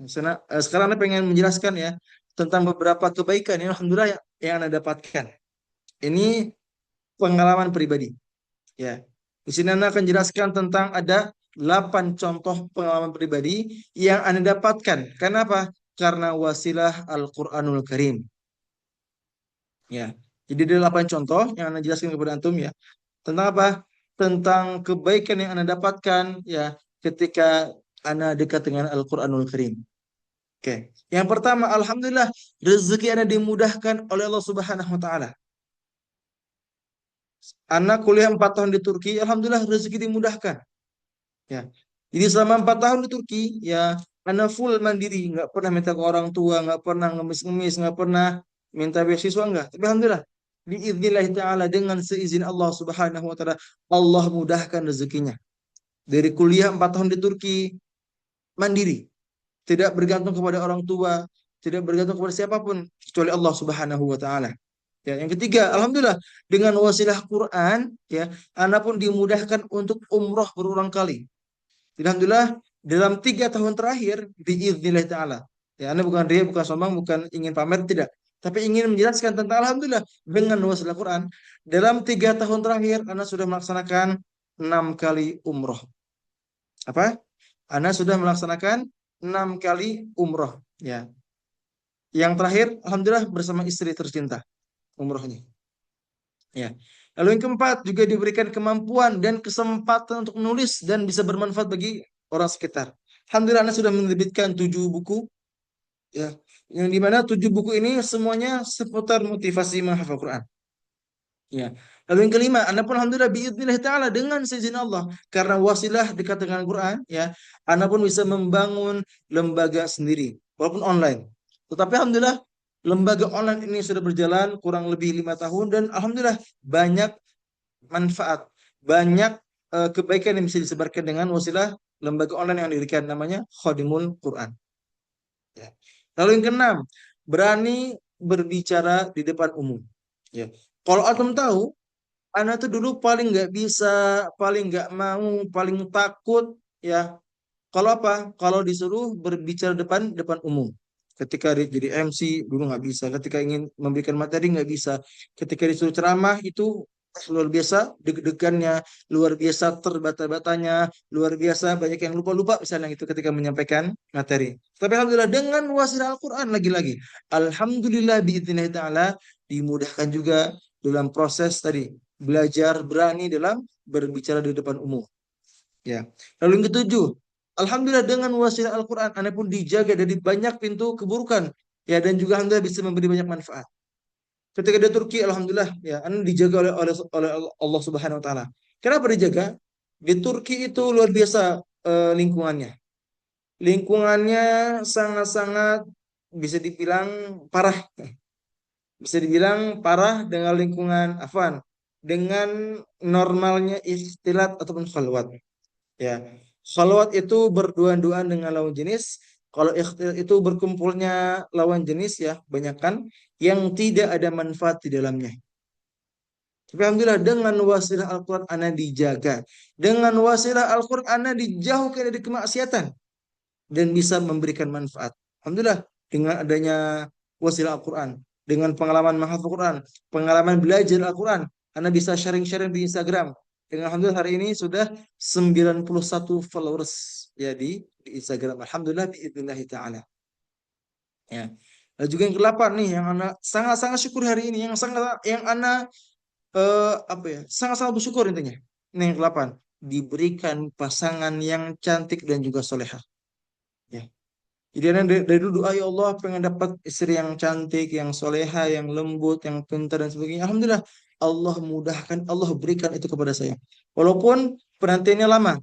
Sekarang Anda pengen menjelaskan ya tentang beberapa kebaikan yang alhamdulillah yang Anda dapatkan. Ini pengalaman pribadi. Ya. Di sini Anda akan jelaskan tentang ada 8 contoh pengalaman pribadi yang Anda dapatkan. Kenapa? Karena wasilah Al-Qur'anul Karim. Ya. Jadi ada 8 contoh yang Anda jelaskan kepada antum ya. Tentang apa? Tentang kebaikan yang Anda dapatkan ya ketika Anda dekat dengan Al-Qur'anul Karim. Oke. Yang pertama, alhamdulillah rezeki Anda dimudahkan oleh Allah Subhanahu wa taala. Anda kuliah 4 tahun di Turki, alhamdulillah rezeki dimudahkan. Ya. Jadi selama 4 tahun di Turki, ya Anda full mandiri, nggak pernah minta ke orang tua, nggak pernah ngemis-ngemis, nggak pernah minta beasiswa enggak. Tapi alhamdulillah, biiznillah taala dengan seizin Allah Subhanahu wa taala, Allah mudahkan rezekinya. Dari kuliah 4 tahun di Turki, mandiri, tidak bergantung kepada orang tua, tidak bergantung kepada siapapun kecuali Allah Subhanahu wa taala. Ya, yang ketiga, alhamdulillah dengan wasilah Quran, ya, Anda pun dimudahkan untuk umroh berulang kali. Alhamdulillah dalam 3 tahun terakhir biiznillah taala. Ya, Anda bukan ria, bukan sombong, bukan ingin pamer, tidak. Tapi ingin menjelaskan tentang alhamdulillah dengan wasilah Quran. Dalam 3 tahun terakhir Anda sudah melaksanakan 6 kali umroh. Apa? Anda sudah melaksanakan 6 kali umroh. Ya. Yang terakhir, alhamdulillah bersama istri tercinta umrohnya. Ya. Lalu yang keempat juga diberikan kemampuan dan kesempatan untuk menulis dan bisa bermanfaat bagi orang sekitar. Alhamdulillah Anda sudah menerbitkan 7 buku, ya, yang dimana 7 buku ini semuanya seputar motivasi menghafal Quran. Ya. Lalu yang kelima, Anda pun alhamdulillah biidznillah taala dengan seizin Allah karena wasilah dekat dengan Quran, ya, Anda pun bisa membangun lembaga sendiri walaupun online. Tetapi alhamdulillah lembaga online ini sudah berjalan kurang lebih 5 tahun dan alhamdulillah banyak manfaat, banyak kebaikan yang bisa disebarkan dengan wasilah lembaga online yang didirikan namanya Khadimul Quran. Ya. Lalu yang keenam, berani berbicara di depan umum. Ya. Kalau antum tahu, Ana tuh dulu paling nggak bisa, paling nggak mau, paling takut, ya. Kalau apa? Kalau disuruh berbicara depan depan umum. Ketika jadi MC dulu nggak bisa. Ketika ingin memberikan materi nggak bisa. Ketika disuruh ceramah itu luar biasa deg-degannya, luar biasa terbata-batanya, luar biasa banyak yang lupa-lupa misalnya itu ketika menyampaikan materi. Tapi alhamdulillah dengan wasilah Al-Quran lagi-lagi. Alhamdulillah biidznillah ta'ala dimudahkan juga dalam proses tadi belajar berani dalam berbicara di depan umum. Ya. Lalu yang ketujuh, alhamdulillah dengan wasilah Al-Quran, Anda pun dijaga dari banyak pintu keburukan. Ya, dan juga alhamdulillah bisa memberi banyak manfaat. Ketika di Turki, alhamdulillah, ya, Anda dijaga oleh Allah Subhanahu Wa Taala. Kenapa dijaga? Di Turki itu luar biasa lingkungannya. Lingkungannya sangat-sangat bisa dibilang parah. Bisa dibilang parah dengan lingkungan Afan. Dengan normalnya istilat ataupun khalwat. Ya, khalwat itu berduaan-duaan dengan lawan jenis. Kalau ikhtilat itu berkumpulnya lawan jenis ya, banyakkan yang tidak ada manfaat di dalamnya. Tapi alhamdulillah dengan wasilah Al-Quran Anda dijaga. Dengan wasilah Al-Quran Anda dijauhkan dari kemaksiatan dan bisa memberikan manfaat. Alhamdulillah dengan adanya wasilah Al-Quran, dengan pengalaman menghafal Quran, pengalaman belajar Al-Quran, Anda bisa sharing-sharing di Instagram. Dengan alhamdulillah hari ini sudah 91 followers ya di Instagram. Alhamdulillah biidznillah taala. Ya. Dan juga yang ke-8 nih yang Anda sangat-sangat syukur hari ini, yang Anda apa ya? Sangat-sangat bersyukur intinya. Ini yang ke-8, diberikan pasangan yang cantik dan juga soleha. Ya. Jadi Anda dari dulu doa ya Allah pengen dapat istri yang cantik, yang soleha, yang lembut, yang pintar dan sebagainya. Alhamdulillah Allah mudahkan, Allah berikan itu kepada saya. Walaupun penantiannya lama.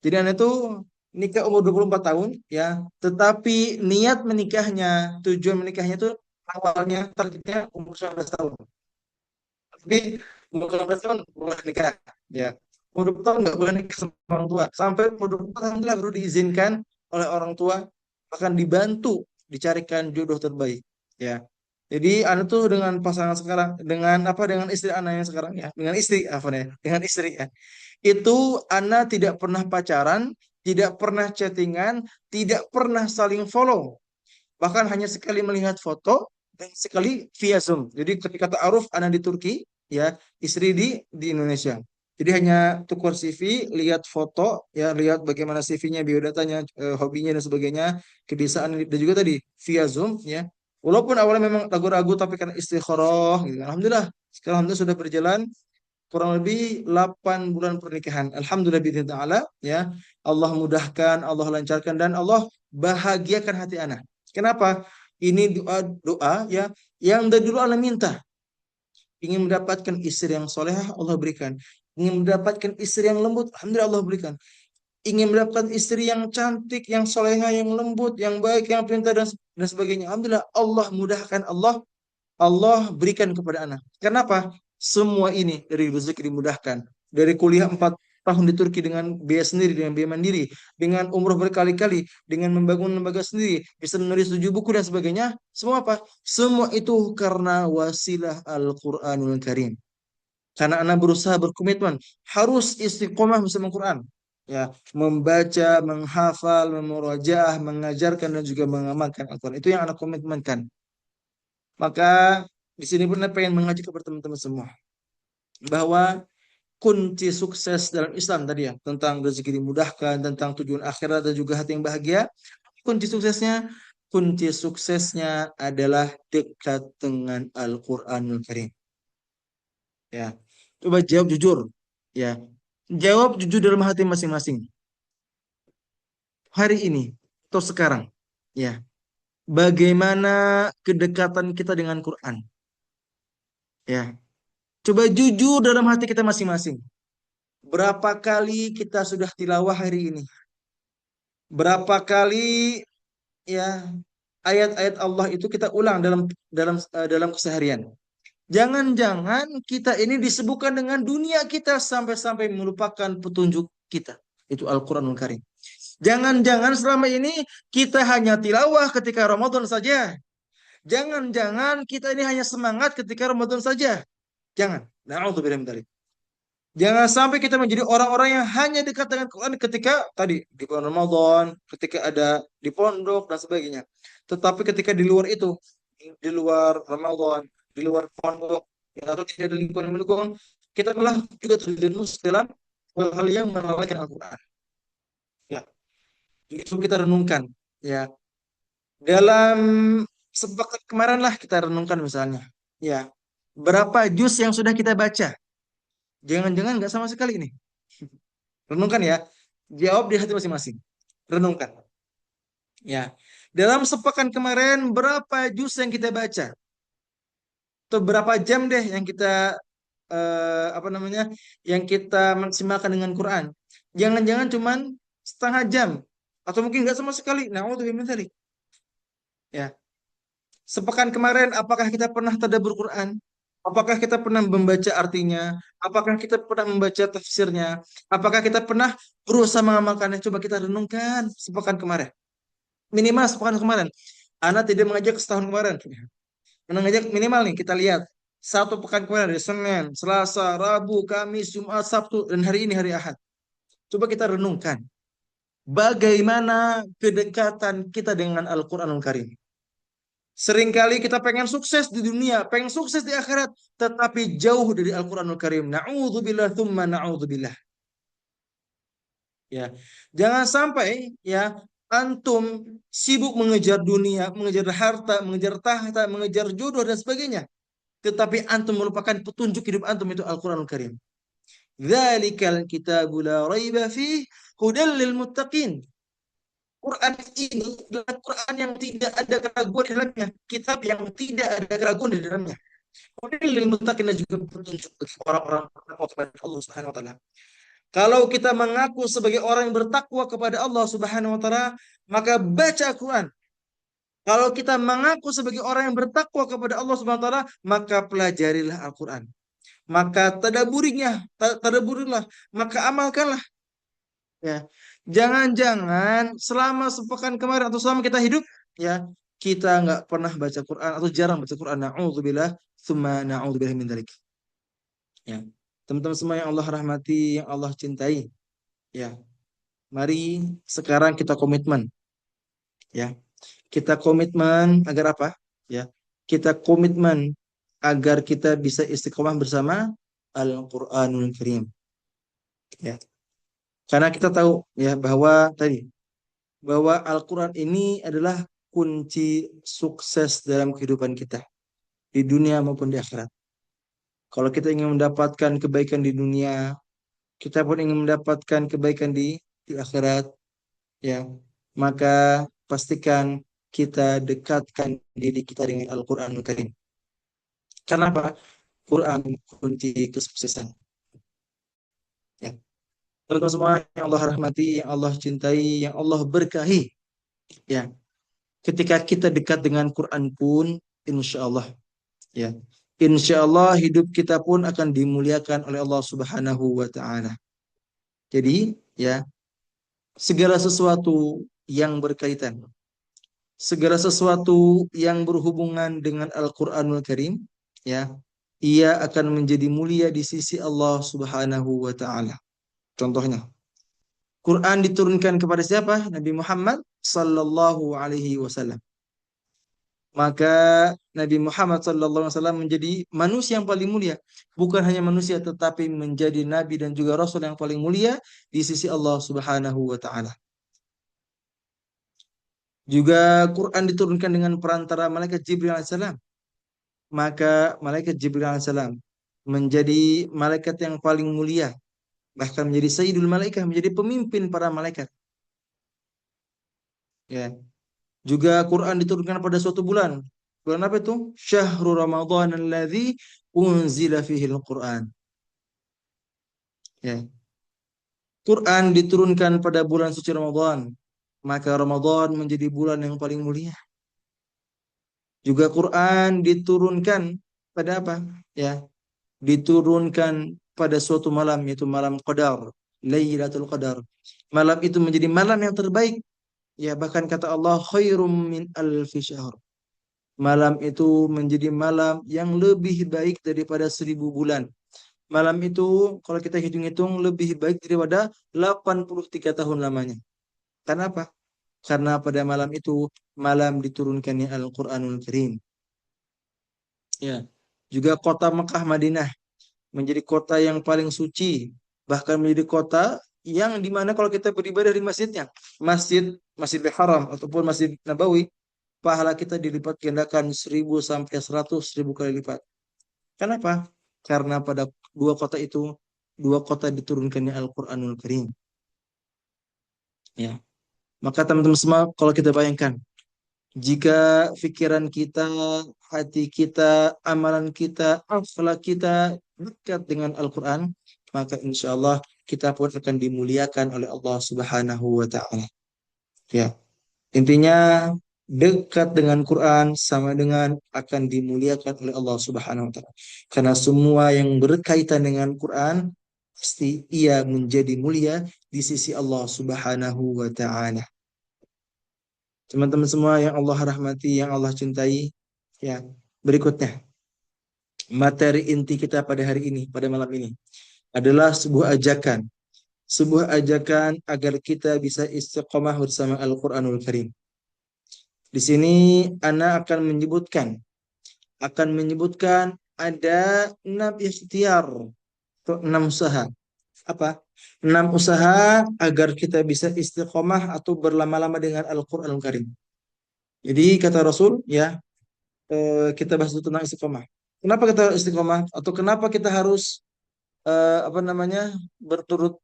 Jadi Anda itu nikah umur 24 tahun ya, tetapi niat menikahnya, tujuan menikahnya itu awalnya targetnya umur 19 tahun. Tapi umur 19 tahun boleh nikah ya. Umur 20 tahun nggak boleh nikah sama orang tua. Sampai umur 20 tahun alhamdulillah baru diizinkan oleh orang tua, bahkan dibantu dicarikan jodoh terbaik ya. Jadi anda tuh dengan pasangan sekarang, dengan apa, dengan istri anda yang sekarang ya, dengan istri apa ya, dengan istri ya, itu anda tidak pernah pacaran, tidak pernah chattingan, tidak pernah saling follow, bahkan hanya sekali melihat foto dan sekali via Zoom. Jadi ketika ta'aruf anak di Turki, ya, istri di Indonesia. Jadi hanya tukar CV, lihat foto, ya, lihat bagaimana CV-nya, biodatanya, hobinya dan sebagainya, kebiasaan dan juga tadi via Zoom, ya. Walaupun awalnya memang ragu-ragu tapi karena istikharah, gitu. Alhamdulillah, sekarang alhamdulillah sudah berjalan kurang lebih 8 bulan pernikahan. Alhamdulillah bidzin ta'ala ya. Allah mudahkan, Allah lancarkan dan Allah bahagiakan hati anak. Kenapa? Ini doa ya yang dari dulu anak minta. Ingin mendapatkan istri yang solehah, Allah berikan. Ingin mendapatkan istri yang lembut, alhamdulillah Allah berikan. Ingin mendapatkan istri yang cantik, yang solehah, yang lembut, yang baik, yang pintar dan sebagainya. Alhamdulillah Allah mudahkan, Allah berikan kepada anak. Kenapa? Semua ini dari rezeki dimudahkan. Dari kuliah 4 tahun di Turki dengan biaya sendiri, dengan biaya mandiri, dengan umroh berkali-kali, dengan membangun lembaga sendiri, bisa menulis 7 buku dan sebagainya. Semua apa? Semua itu karena wasilah Al-Quranul Karim. Karena anak berusaha berkomitmen, harus istiqomah bersama Quran. Ya, membaca, menghafal, memurajaah, mengajarkan dan juga mengamalkan Al-Quran. Itu yang anak komitmenkan. Maka di sini pun saya pengen mengajak kepada teman-teman semua bahwa kunci sukses dalam Islam tadi ya, tentang rezeki dimudahkan, tentang tujuan akhirat dan juga hati yang bahagia. Kunci suksesnya, kunci suksesnya adalah dekat dengan Al-Qur'anul Karim. Ya. Coba jawab jujur. Ya. Jawab jujur dalam hati masing-masing. hari ini atau sekarang, ya, bagaimana kedekatan kita dengan Quran, ya. Coba jujur dalam hati kita masing-masing. Berapa kali kita sudah tilawah hari ini? Berapa kali ya ayat-ayat Allah itu kita ulang dalam keseharian? Jangan-jangan kita ini disibukkan dengan dunia kita sampai-sampai melupakan petunjuk kita. Itu Al-Quranul Karim. Jangan-jangan selama ini kita hanya tilawah ketika Ramadan saja. Jangan-jangan kita ini hanya semangat ketika Ramadan saja. Jangan. Na'udzubillah min dzalik. Jangan sampai kita menjadi orang-orang yang hanya dekat dengan Quran ketika tadi di bulan Ramadan, ketika ada di pondok dan sebagainya. Tetapi ketika di luar itu, di luar Ramadan, di luar pondok, ya, atau tidak ada lingkungan yang mendukung, kita malah juga terjerumus dalam hal-hal yang melalaikan Al-Quran. Ya, itu kita renungkan. Ya, dalam sepekan kemarin lah kita renungkan misalnya. Ya, berapa juz yang sudah kita baca? Jangan-jangan nggak sama sekali ini. Renungkan ya. Jawab di hati masing-masing. Renungkan. Ya. Dalam sepekan kemarin berapa juz yang kita baca? Atau berapa jam deh yang kita apa namanya? Yang kita maksimalkan dengan Quran? Jangan-jangan cuman setengah jam atau mungkin nggak sama sekali. Na'udzubillah min dzalik. Ya. Sepekan kemarin apakah kita pernah tadabbur Quran? Apakah kita pernah membaca artinya? Apakah kita pernah membaca tafsirnya? Apakah kita pernah berusaha mengamalkannya? Coba kita renungkan sepekan kemarin. Minimal sepekan kemarin. Anak tidak mengajak setahun kemarin. Mengajak minimal nih kita lihat. Satu pekan kemarin dari Senin, Selasa, Rabu, Kamis, Jumat, Sabtu, dan hari ini hari Ahad. Coba kita renungkan. Bagaimana kedekatan kita dengan Al-Quranul Karim. Seringkali kita pengen sukses di dunia, pengen sukses di akhirat, tetapi jauh dari Al-Quranul Karim. Na'udzubillah, thumma na'udzubillah. Ya, jangan sampai ya antum sibuk mengejar dunia, mengejar harta, mengejar tahta, mengejar jodoh dan sebagainya, tetapi antum melupakan petunjuk hidup antum itu Al-Quranul Karim. Dzalikal kitabu la raiba fih hudal lil muttaqin. Quran ini adalah Quran yang tidak ada keraguan di dalamnya, kitab yang tidak ada keraguan di dalamnya. Hudal lil muttaqin dan juga petunjuk bagi orang-orang bertakwa kepada Allah Subhanahu wa taala. Kalau kita mengaku sebagai orang yang bertakwa kepada Allah Subhanahu wa taala, maka baca Quran. Kalau kita mengaku sebagai orang yang bertakwa kepada Allah Subhanahu wa taala, maka pelajarilah Al-Quran. Maka tadaburilah, maka amalkanlah. Ya. Jangan-jangan selama sepekan kemarin atau selama kita hidup, ya, kita nggak pernah baca Quran atau jarang baca Quran. Na'udzubillah, tsumma na'udzubillah min dzalik. Ya. Teman-teman semua yang Allah rahmati, yang Allah cintai, ya. Mari sekarang kita komitmen, ya. Kita komitmen agar apa? Ya. Kita komitmen agar kita bisa istiqomah bersama Al-Qur'anul Karim. Ya. Karena kita tahu ya bahwa Al-Quran ini adalah kunci sukses dalam kehidupan kita di dunia maupun di akhirat. Kalau kita ingin mendapatkan kebaikan di dunia, kita pun ingin mendapatkan kebaikan di akhirat, ya, maka pastikan kita dekatkan diri kita dengan Al-Quranul Karim. Kenapa? Quran kunci kesuksesan. Ya. Teman-teman semua yang Allah rahmati, yang Allah cintai, yang Allah berkahi, ya. Ketika kita dekat dengan Quran pun, insya Allah, ya, insya Allah hidup kita pun akan dimuliakan oleh Allah Subhanahu wa Ta'ala. Jadi, ya, segala sesuatu yang berkaitan, segala sesuatu yang berhubungan dengan Al-Quranul Karim, ya, ia akan menjadi mulia di sisi Allah Subhanahu wa Ta'ala. Contohnya, Quran diturunkan kepada siapa? Nabi Muhammad sallallahu alaihi wasallam. Maka Nabi Muhammad sallallahu alaihi wasallam menjadi manusia yang paling mulia, bukan hanya manusia tetapi menjadi nabi dan juga rasul yang paling mulia di sisi Allah Subhanahu wa taala. Juga Quran diturunkan dengan perantara malaikat Jibril alaihissalam. Maka malaikat Jibril alaihissalam menjadi malaikat yang paling mulia, bahkan menjadi sayyidul malaikat, menjadi pemimpin para malaikat. Ya. Juga Quran diturunkan pada suatu bulan. Bulan apa itu? Syahrul Ramadan alladzi unzila fihil Quran. Ya. Quran diturunkan pada bulan suci Ramadan. Maka Ramadan menjadi bulan yang paling mulia. Juga Quran diturunkan pada apa? Ya, diturunkan pada suatu malam yaitu malam Qadar, Lailatul Qadar. Malam itu menjadi malam yang terbaik. Ya, bahkan kata Allah khairum min alfi syahr. Malam itu menjadi malam yang lebih baik daripada 1.000 bulan. Malam itu kalau kita hitung-hitung lebih baik daripada 83 tahun lamanya. Kenapa? Karena pada malam itu malam diturunkannya Al-Qur'anul Karim. Ya. Juga kota Mekah Madinah menjadi kota yang paling suci, bahkan menjadi kota yang dimana kalau kita beribadah di masjidnya, Masjidil Haram ataupun Masjid Nabawi, pahala kita dilipat gandakan 1.000 sampai 100.000 kali lipat. Kenapa? Karena pada dua kota diturunkannya Al-Qur'anul Karim. Ya. Maka teman-teman semua kalau kita bayangkan, jika pikiran kita, hati kita, amalan kita, akhlak kita dekat dengan Al-Quran, maka insya Allah kita pun akan dimuliakan oleh Allah Subhanahu wa Ta'ala. Ya, intinya dekat dengan Quran sama dengan akan dimuliakan oleh Allah Subhanahu wa Ta'ala. Karena semua yang berkaitan dengan Quran pasti ia menjadi mulia di sisi Allah Subhanahu wa Ta'ala. Teman-teman semua yang Allah rahmati, yang Allah cintai, ya. Berikutnya, materi inti kita pada hari ini, pada malam ini adalah sebuah ajakan. Sebuah ajakan agar kita bisa istiqomah bersama Al-Qur'anul Karim. Di sini ana akan menyebutkan ada 6 ikhtiar atau 6 usaha. Apa? 6 usaha agar kita bisa istiqomah atau berlama-lama dengan Al-Qur'anul Karim. Jadi kata Rasul, ya, kita bahas dulu tentang istiqomah. Kenapa kita istiqomah atau kenapa kita harus apa namanya berturut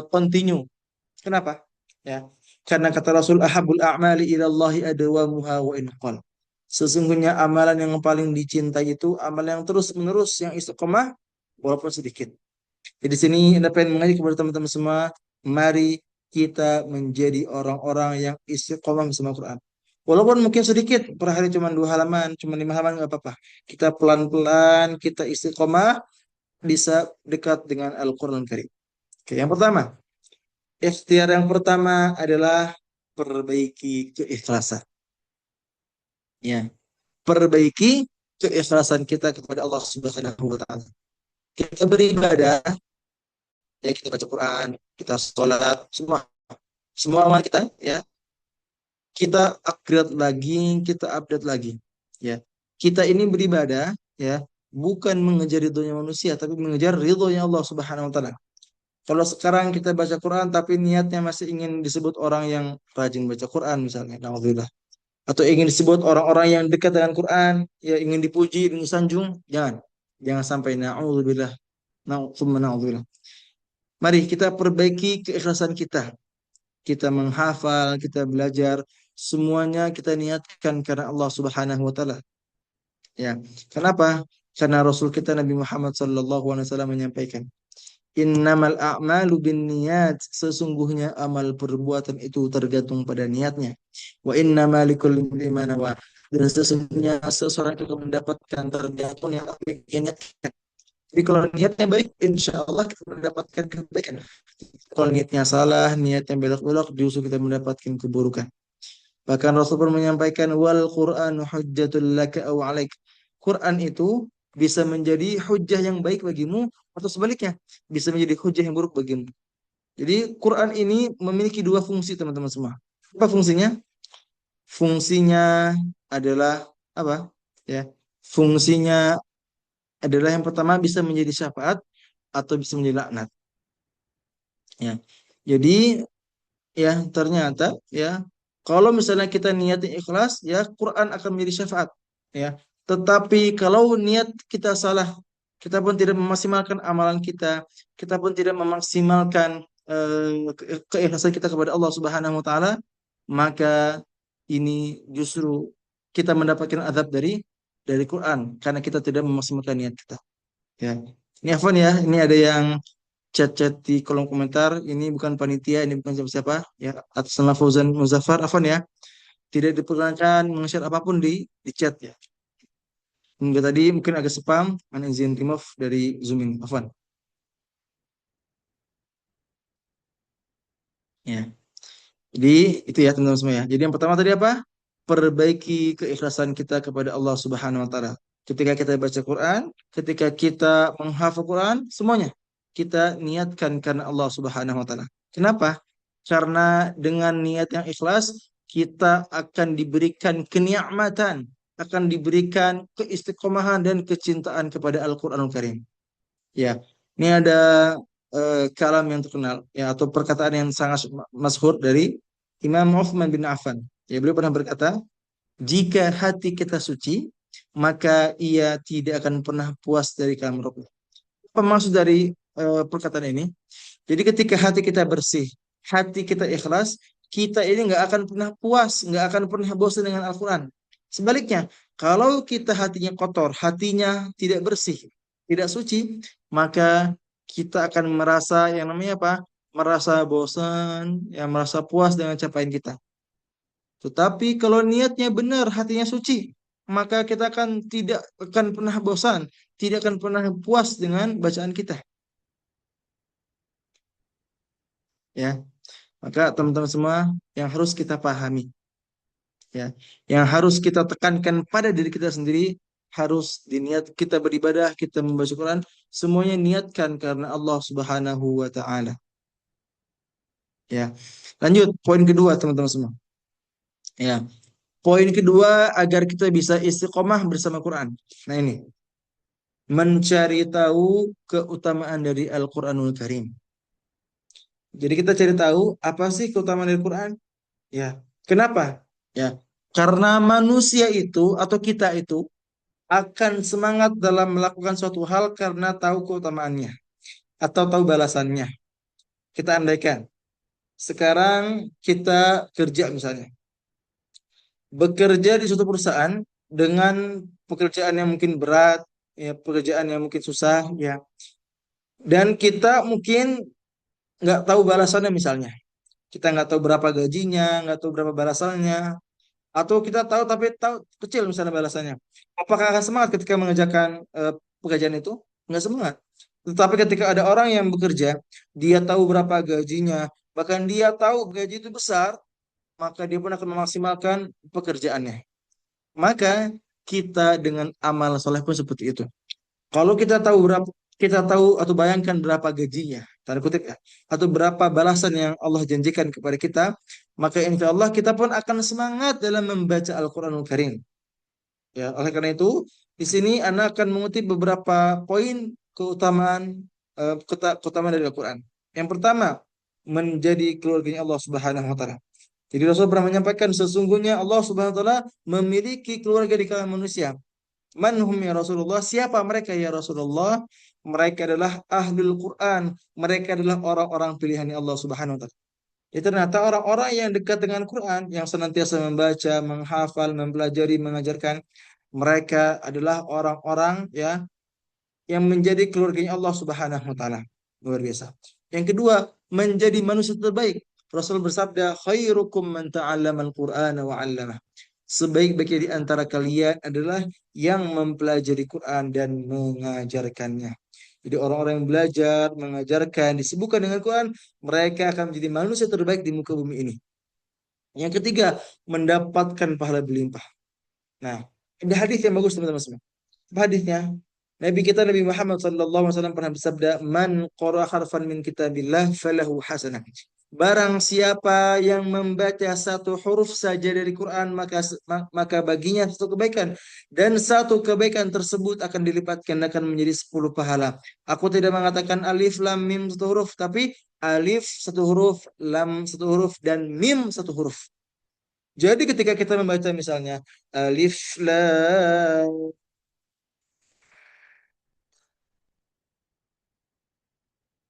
continue? Kenapa? Ya, karena kata Rasul ahabul a'mali ilallahi adwamuha wa in qal. Sesungguhnya amalan yang paling dicintai itu amalan yang terus menerus yang istiqomah walaupun sedikit. Jadi di sini Anda pengen mengajak kepada teman-teman semua, mari kita menjadi orang-orang yang istiqomah bersama Quran. Walaupun mungkin sedikit, per hari cuma 2 halaman, cuma 5 halaman nggak apa-apa. Kita pelan-pelan, kita istiqomah, bisa dekat dengan Al-Quran Karim. Oke, yang pertama, ikhtiar yang pertama adalah perbaiki keikhlasan. Ya, perbaiki keikhlasan kita kepada Allah Subhanahu wa Ta'ala. Kita beribadah, ya kita baca Quran, kita sholat, semua amal kita, ya kita upgrade lagi, kita update lagi, ya. Kita ini beribadah, ya, bukan mengejar ridhonya manusia, tapi mengejar ridhonya Allah Subhanahu wa Ta'ala. Kalau sekarang kita baca Quran tapi niatnya masih ingin disebut orang yang rajin baca Quran misalnya, naudzubillah, atau ingin disebut orang-orang yang dekat dengan Quran, ya ingin dipuji, ingin disanjung, jangan sampai, naudzubillah, naudzubillah. Mari kita perbaiki keikhlasan kita. Kita menghafal, kita belajar, semuanya kita niatkan karena Allah Subhanahu wa Ta'ala. Ya. Kenapa? Karena Rasul kita Nabi Muhammad sallallahu alaihi wasallam menyampaikan, innamal a'malu binniyat, sesungguhnya amal perbuatan itu tergantung pada niatnya. Wa innamal likulli imrin ma nawa, dan sesungguhnya seseorang itu akan mendapatkan tergantung yang niatkan. Jadi kalau niatnya baik, insya Allah kita mendapatkan kebaikan. Kalau niatnya salah, niatnya belok-belok, justru kita mendapatkan keburukan. Bahkan Rasul pun menyampaikan, wal Qur'anu hujjatul laka aw alaik. Quran itu bisa menjadi hujjah yang baik bagimu, atau sebaliknya, bisa menjadi hujjah yang buruk bagimu. Jadi Quran ini memiliki 2 fungsi, teman-teman semua. Apa fungsinya? Fungsinya adalah apa? Ya, fungsinya adalah yang pertama bisa menjadi syafaat atau bisa menjadi laknat. Ya. Jadi ya ternyata, ya, kalau misalnya kita niatnya ikhlas, ya Quran akan menjadi syafaat, ya. Tetapi kalau niat kita salah, kita pun tidak memaksimalkan amalan kita pun tidak memaksimalkan keikhlasan kita kepada Allah Subhanahu wa Ta'ala, maka ini justru kita mendapatkan azab dari Quran karena kita tidak memaksimalkan niat kita. Ya. Ini Afwan ya, ini ada yang chat-chat di kolom komentar. Ini bukan panitia, ini bukan siapa-siapa. Ya, atas nama Fauzan Muzaffar, Afwan ya. Tidak diperkenankan meng-share apapun di chat ya. Hingga tadi mungkin agak spam, mana izin remove dari Zoom ini. Afwan. Ya. Jadi itu ya teman-teman semua ya. Jadi yang pertama tadi apa? Perbaiki keikhlasan kita kepada Allah Subhanahu wa taala. Ketika kita baca Quran, ketika kita menghafal Quran, semuanya kita niatkan karena Allah Subhanahu wa taala. Kenapa? Karena dengan niat yang ikhlas, kita akan diberikan kenikmatan, akan diberikan keistiqomahan dan kecintaan kepada Al-Qur'anul Karim. Ya, ini ada kalam yang terkenal ya atau perkataan yang sangat masyhur dari Imam Uthman bin Affan. Ya, beliau pernah berkata, jika hati kita suci, maka ia tidak akan pernah puas dari kalam Rabb. Apa maksud dari perkataan ini? Jadi ketika hati kita bersih, hati kita ikhlas, kita ini nggak akan pernah puas, nggak akan pernah bosan dengan Al-Quran. Sebaliknya, kalau kita hatinya kotor, hatinya tidak bersih, tidak suci, maka kita akan merasa yang namanya apa? Merasa bosan, yang merasa puas dengan capaian kita. Tetapi kalau niatnya benar, hatinya suci, maka kita akan tidak akan pernah bosan, tidak akan pernah puas dengan bacaan kita. Ya, maka teman-teman semua yang harus kita pahami, ya, yang harus kita tekankan pada diri kita sendiri, harus diniat kita beribadah, kita membaca Quran, semuanya niatkan karena Allah Subhanahu wa taala. Ya. Lanjut poin kedua teman-teman semua. Ya. Poin kedua agar kita bisa istiqomah bersama Quran. Nah ini, mencari tahu keutamaan dari Al-Qur'anul Karim. Jadi kita cari tahu apa sih keutamaan dari Quran? Ya. Kenapa? Ya. Karena manusia itu atau kita itu akan semangat dalam melakukan suatu hal karena tahu keutamaannya atau tahu balasannya. Kita andaikan sekarang kita kerja misalnya, bekerja di suatu perusahaan dengan pekerjaan yang mungkin berat, ya pekerjaan yang mungkin susah, ya, dan kita mungkin nggak tahu balasannya misalnya, kita nggak tahu berapa gajinya, nggak tahu berapa balasannya, atau kita tahu tapi tahu kecil misalnya balasannya. Apakah akan semangat ketika mengerjakan pekerjaan itu? Nggak semangat. Tetapi ketika ada orang yang bekerja, dia tahu berapa gajinya, bahkan dia tahu gaji itu besar, maka dia pun akan memaksimalkan pekerjaannya. Maka kita dengan amal soleh pun seperti itu. Kalau kita tahu atau bayangkan berapa gajinya, tanda kutip ya, atau berapa balasan yang Allah janjikan kepada kita, maka insya Allah kita pun akan semangat dalam membaca Al-Quranul Karim. Ya, oleh karena itu, di sini Anda akan mengutip beberapa poin keutamaan keutamaan dari Al-Quran. Yang pertama, menjadi keluarganya Allah Subhanahu wa taala. Jadi Rasul pernah menyampaikan sesungguhnya Allah Subhanahu wa taala memiliki keluarga di kalangan manusia. Manhum ya Rasulullah? Siapa mereka ya Rasulullah? Mereka adalah ahlul Quran. Mereka adalah orang-orang pilihan Allah Subhanahu wa taala. Ya, ternyata orang-orang yang dekat dengan Quran, yang senantiasa membaca, menghafal, mempelajari, mengajarkan, mereka adalah orang-orang ya yang menjadi keluarganya Allah Subhanahu wa taala. Luar biasa. Yang kedua, menjadi manusia terbaik. Rasul bersabda, khairukum man ta'allama al-Qur'ana wa 'allamah. Sebaik-baiknya di antara kalian adalah yang mempelajari Quran dan mengajarkannya. Jadi orang-orang yang belajar, mengajarkan, disibukkan dengan Quran, mereka akan menjadi manusia terbaik di muka bumi ini. Yang ketiga, mendapatkan pahala berlimpah. Nah, ada hadis yang bagus teman-teman semua. Apa hadisnya? Nabi kita Nabi Muhammad sallallahu alaihi wasallam pernah bersabda, "Man qara harfan min kitabillah falahu hasanah." Barang siapa yang membaca satu huruf saja dari Quran maka baginya satu kebaikan dan satu kebaikan tersebut akan dilipatkan akan menjadi 10 pahala. Aku tidak mengatakan alif lam mim satu huruf tapi alif satu huruf, lam satu huruf dan mim satu huruf. Jadi ketika kita membaca misalnya alif lam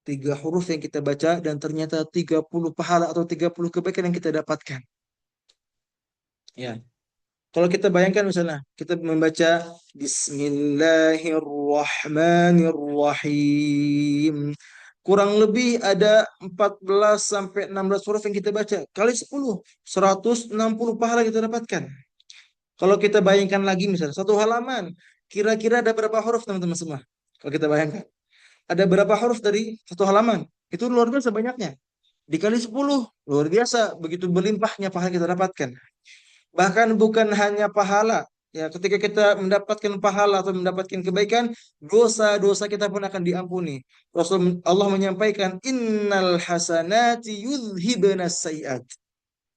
3 huruf yang kita baca dan ternyata 30 pahala atau 30 kebaikan yang kita dapatkan. Ya. Kalau kita bayangkan misalnya kita membaca Bismillahirrahmanirrahim. Kurang lebih ada 14 sampai 16 huruf yang kita baca. Kali 10, 160 pahala kita dapatkan. Kalau kita bayangkan lagi misalnya satu halaman, kira-kira ada berapa huruf teman-teman semua? Kalau kita bayangkan, ada berapa huruf dari satu halaman? Itu luar biasa banyaknya. Dikali 10, luar biasa begitu berlimpahnya pahala kita dapatkan. Bahkan bukan hanya pahala, ya ketika kita mendapatkan pahala atau mendapatkan kebaikan, dosa-dosa kita pun akan diampuni. Allah menyampaikan, innal hasanati yudhibna sayiat.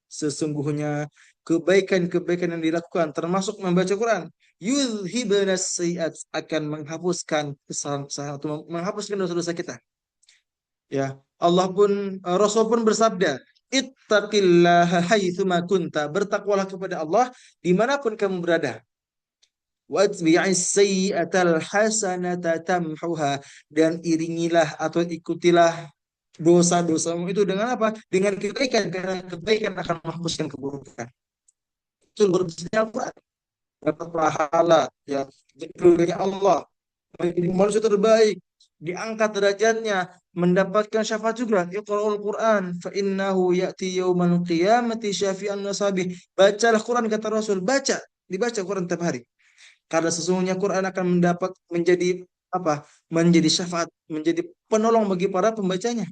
Sesungguhnya kebaikan-kebaikan yang dilakukan termasuk membaca Quran, yudhibna sayiat, akan menghapuskan kesalahan-kesalahan atau menghapuskan dosa-dosa kita. Ya, Allah pun Rasul pun bersabda, ittaqillaha haitsuma kunta, bertakwalah kepada Allah dimanapun kamu berada. Watbi'is sayyi'atal hasanata tamhuha, dan iringilah atau ikutilah dosa-dosamu itu dengan apa? Dengan kebaikan, karena kebaikan akan menghapuskan keburukan. Itu berbisanya Al-Quran. Dapat pahala, ya, jadi Allah, menjadi manusia terbaik, diangkat derajatnya, mendapatkan syafaat juga. Iqra'ul Quran fa innahu ya'ti yaumal qiyamati syafi'an nasabih. Bacalah Quran kata Rasul, baca, dibaca Quran tiap hari. Karena sesungguhnya Quran akan menjadi apa? Menjadi syafaat, menjadi penolong bagi para pembacanya.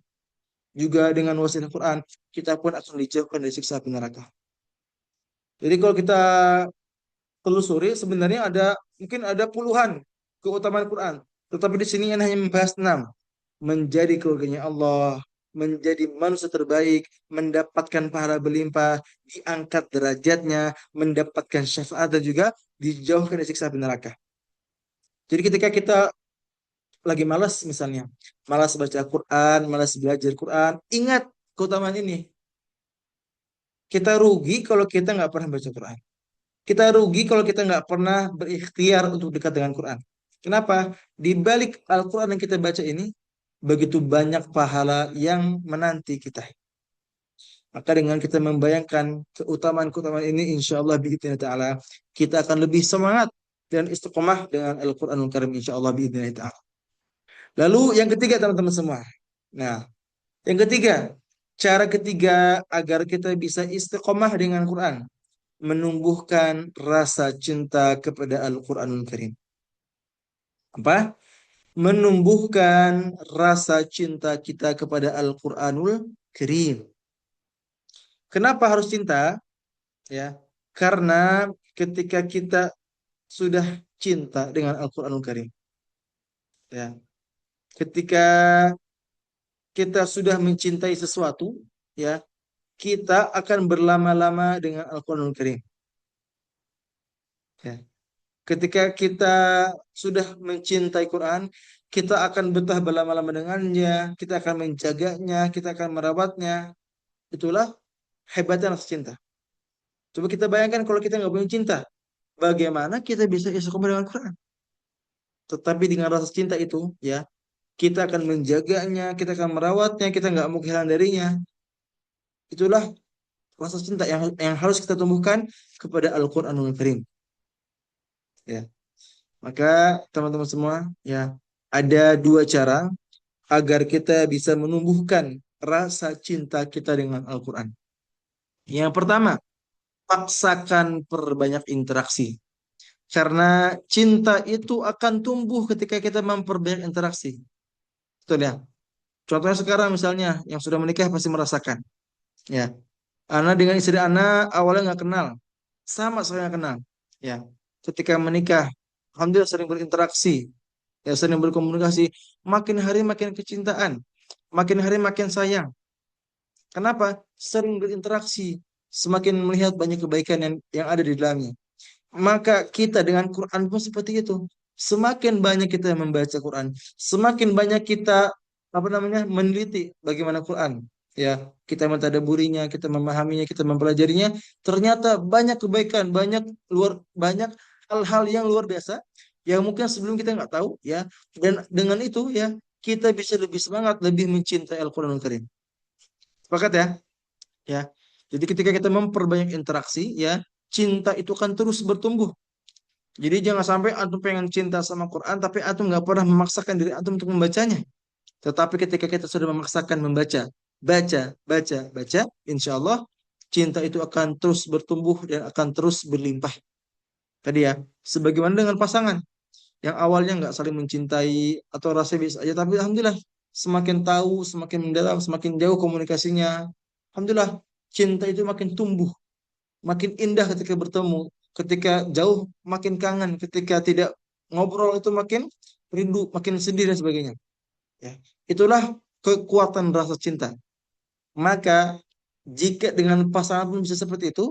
Juga dengan wasilah Quran, kita pun akan dijauhkan dari siksa api neraka. Jadi kalau kita telusuri sebenarnya mungkin ada puluhan keutamaan Quran. Tetapi di sini hanya membahas 6. Menjadi keluarganya Allah, menjadi manusia terbaik, mendapatkan pahala berlimpah, diangkat derajatnya, mendapatkan syafaat dan juga dijauhkan dari siksa api neraka. Jadi ketika kita lagi malas misalnya, malas baca Quran, malas belajar Quran, ingat keutamaan ini. Kita rugi kalau kita nggak pernah baca Quran. Kita rugi kalau kita nggak pernah berikhtiar untuk dekat dengan Quran. Kenapa? Di balik Al-Quran yang kita baca ini, begitu banyak pahala yang menanti kita. Maka dengan kita membayangkan keutamaan-keutamaan ini, insya Allah biidznillah ta'ala, kita akan lebih semangat dan istiqomah dengan Al-Quranul Karim, insya Allah biidznillah ta'ala. Lalu yang ketiga teman-teman semua. Nah, yang ketiga, cara ketiga agar kita bisa istiqomah dengan Quran, menumbuhkan rasa cinta kepada Al-Quranul Karim. Apa? Menumbuhkan rasa cinta kita kepada Al-Quranul Karim. Kenapa harus cinta? Ya, karena ketika kita sudah cinta dengan Al-Quranul Karim, ya, ketika kita sudah mencintai sesuatu, ya, kita akan berlama-lama dengan Al-Quranul Karim. Ya. Ketika kita sudah mencintai Quran, kita akan betah berlama-lama dengannya, kita akan menjaganya, kita akan merawatnya. Itulah hebatnya rasa cinta. Coba kita bayangkan kalau kita nggak punya cinta, bagaimana kita bisa istiqomah dengan Quran? Tetapi dengan rasa cinta itu, ya, kita akan menjaganya, kita akan merawatnya, kita nggak mau kehilangan darinya. Itulah rasa cinta yang harus kita tumbuhkan kepada Al-Quranul Karim. Ya. Maka teman-teman semua, ya, ada dua cara agar kita bisa menumbuhkan rasa cinta kita dengan Al-Quran. Yang pertama, paksakan perbanyak interaksi. Karena cinta itu akan tumbuh ketika kita memperbanyak interaksi. Betul ya? Contohnya sekarang misalnya, yang sudah menikah pasti merasakan. Ya, Ana dengan istri Ana awalnya nggak kenal. Sama sekali nggak kenal. Ya, ketika menikah, alhamdulillah sering berinteraksi. Ya, sering berkomunikasi. Makin hari makin kecintaan. Makin hari makin sayang. Kenapa? Sering berinteraksi. Semakin melihat banyak kebaikan yang ada di dalamnya. Maka kita dengan Quran pun seperti itu. Semakin banyak kita membaca Quran, semakin banyak kita meneliti bagaimana Quran. Ya, kita mentadaburinya, kita memahaminya, kita mempelajarinya. Ternyata banyak kebaikan, banyak hal-hal yang luar biasa yang mungkin sebelum kita nggak tahu, ya. Dan dengan itu, ya, kita bisa lebih semangat, lebih mencintai Al-Quranul Karim. Sepakat ya? Ya. Jadi ketika kita memperbanyak interaksi, ya, cinta itu akan terus bertumbuh. Jadi jangan sampai antum pengen cinta sama Quran, tapi antum nggak pernah memaksakan diri antum untuk membacanya. Tetapi ketika kita sudah memaksakan membaca, baca, baca, baca, insya Allah cinta itu akan terus bertumbuh dan akan terus berlimpah. Tadi ya, sebagaimana dengan pasangan yang awalnya nggak saling mencintai atau rasa biasa aja, tapi alhamdulillah semakin tahu, semakin mendalam, semakin jauh komunikasinya. Alhamdulillah cinta itu makin tumbuh, makin indah ketika bertemu, ketika jauh makin kangen, ketika tidak ngobrol itu makin rindu, makin sedih dan sebagainya. Ya, itulah kekuatan rasa cinta. Maka jika dengan pasangan pun bisa seperti itu,